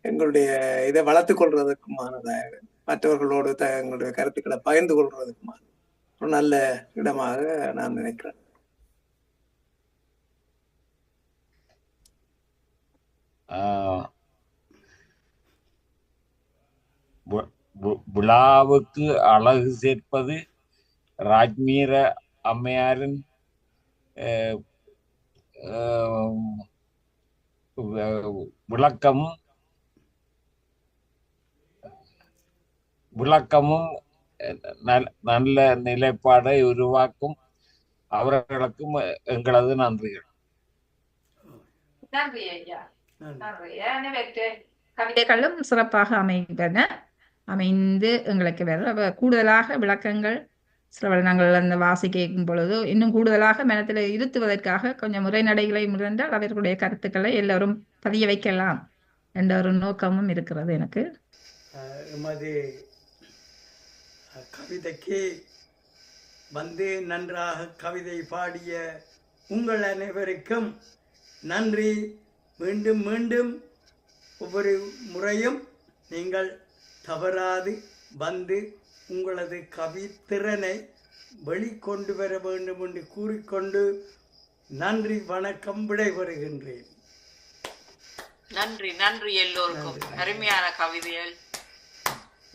எங்களுடைய இதை வளர்த்துக் கொள்றதுக்குமானதாக, மற்றவர்களோடு எங்களுடைய கருத்துக்களை பகிர்ந்து கொள்றதுக்குமான ஒரு நல்ல இடமாக நான் நினைக்கிறேன். விழாவுக்கு அழகு சேர்ப்பது ராஜ்மீர அம்மையாரின் விளக்கமும் நல்ல நிலைப்பாடை உருவாக்கும் அவர்களுக்கும் எங்களது நன்றிகள். நன்றி ஐயா. கவிதைகளும் சிறப்பாக அமைந்து எங்களுக்கு வேற கூடுதலாக விளக்கங்கள் சில நாங்கள் அந்த வாசி கேட்கும் பொழுது இன்னும் கூடுதலாக மனத்தில் இருத்துவதற்காக கொஞ்சம் உரைநடைகளை முயன்றால் அவர்களுடைய கருத்துக்களை எல்லோரும் பதிய வைக்கலாம் என்ற ஒரு நோக்கமும் இருக்கிறது எனக்கு. எமது கவிதைக்கு வந்து நன்றாக கவிதை பாடிய உங்கள் அனைவருக்கும் நன்றி, மீண்டும் மீண்டும் ஒவ்வொரு முறையும் நீங்கள் தவறாது வந்து உங்களது கவித்திறனை வெளிக்கொண்டு வர வேண்டும் என்று கூறிக்கொண்டு நன்றி வணக்கம் விடைபெறுகின்றேன். நன்றி நன்றி எல்லோருக்கும். அருமையான கவிதைகள்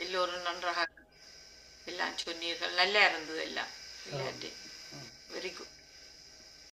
எல்லோரும் நன்றாக எல்லாம் சொன்னீர்கள். நல்லா இருந்தது எல்லாம். Very good.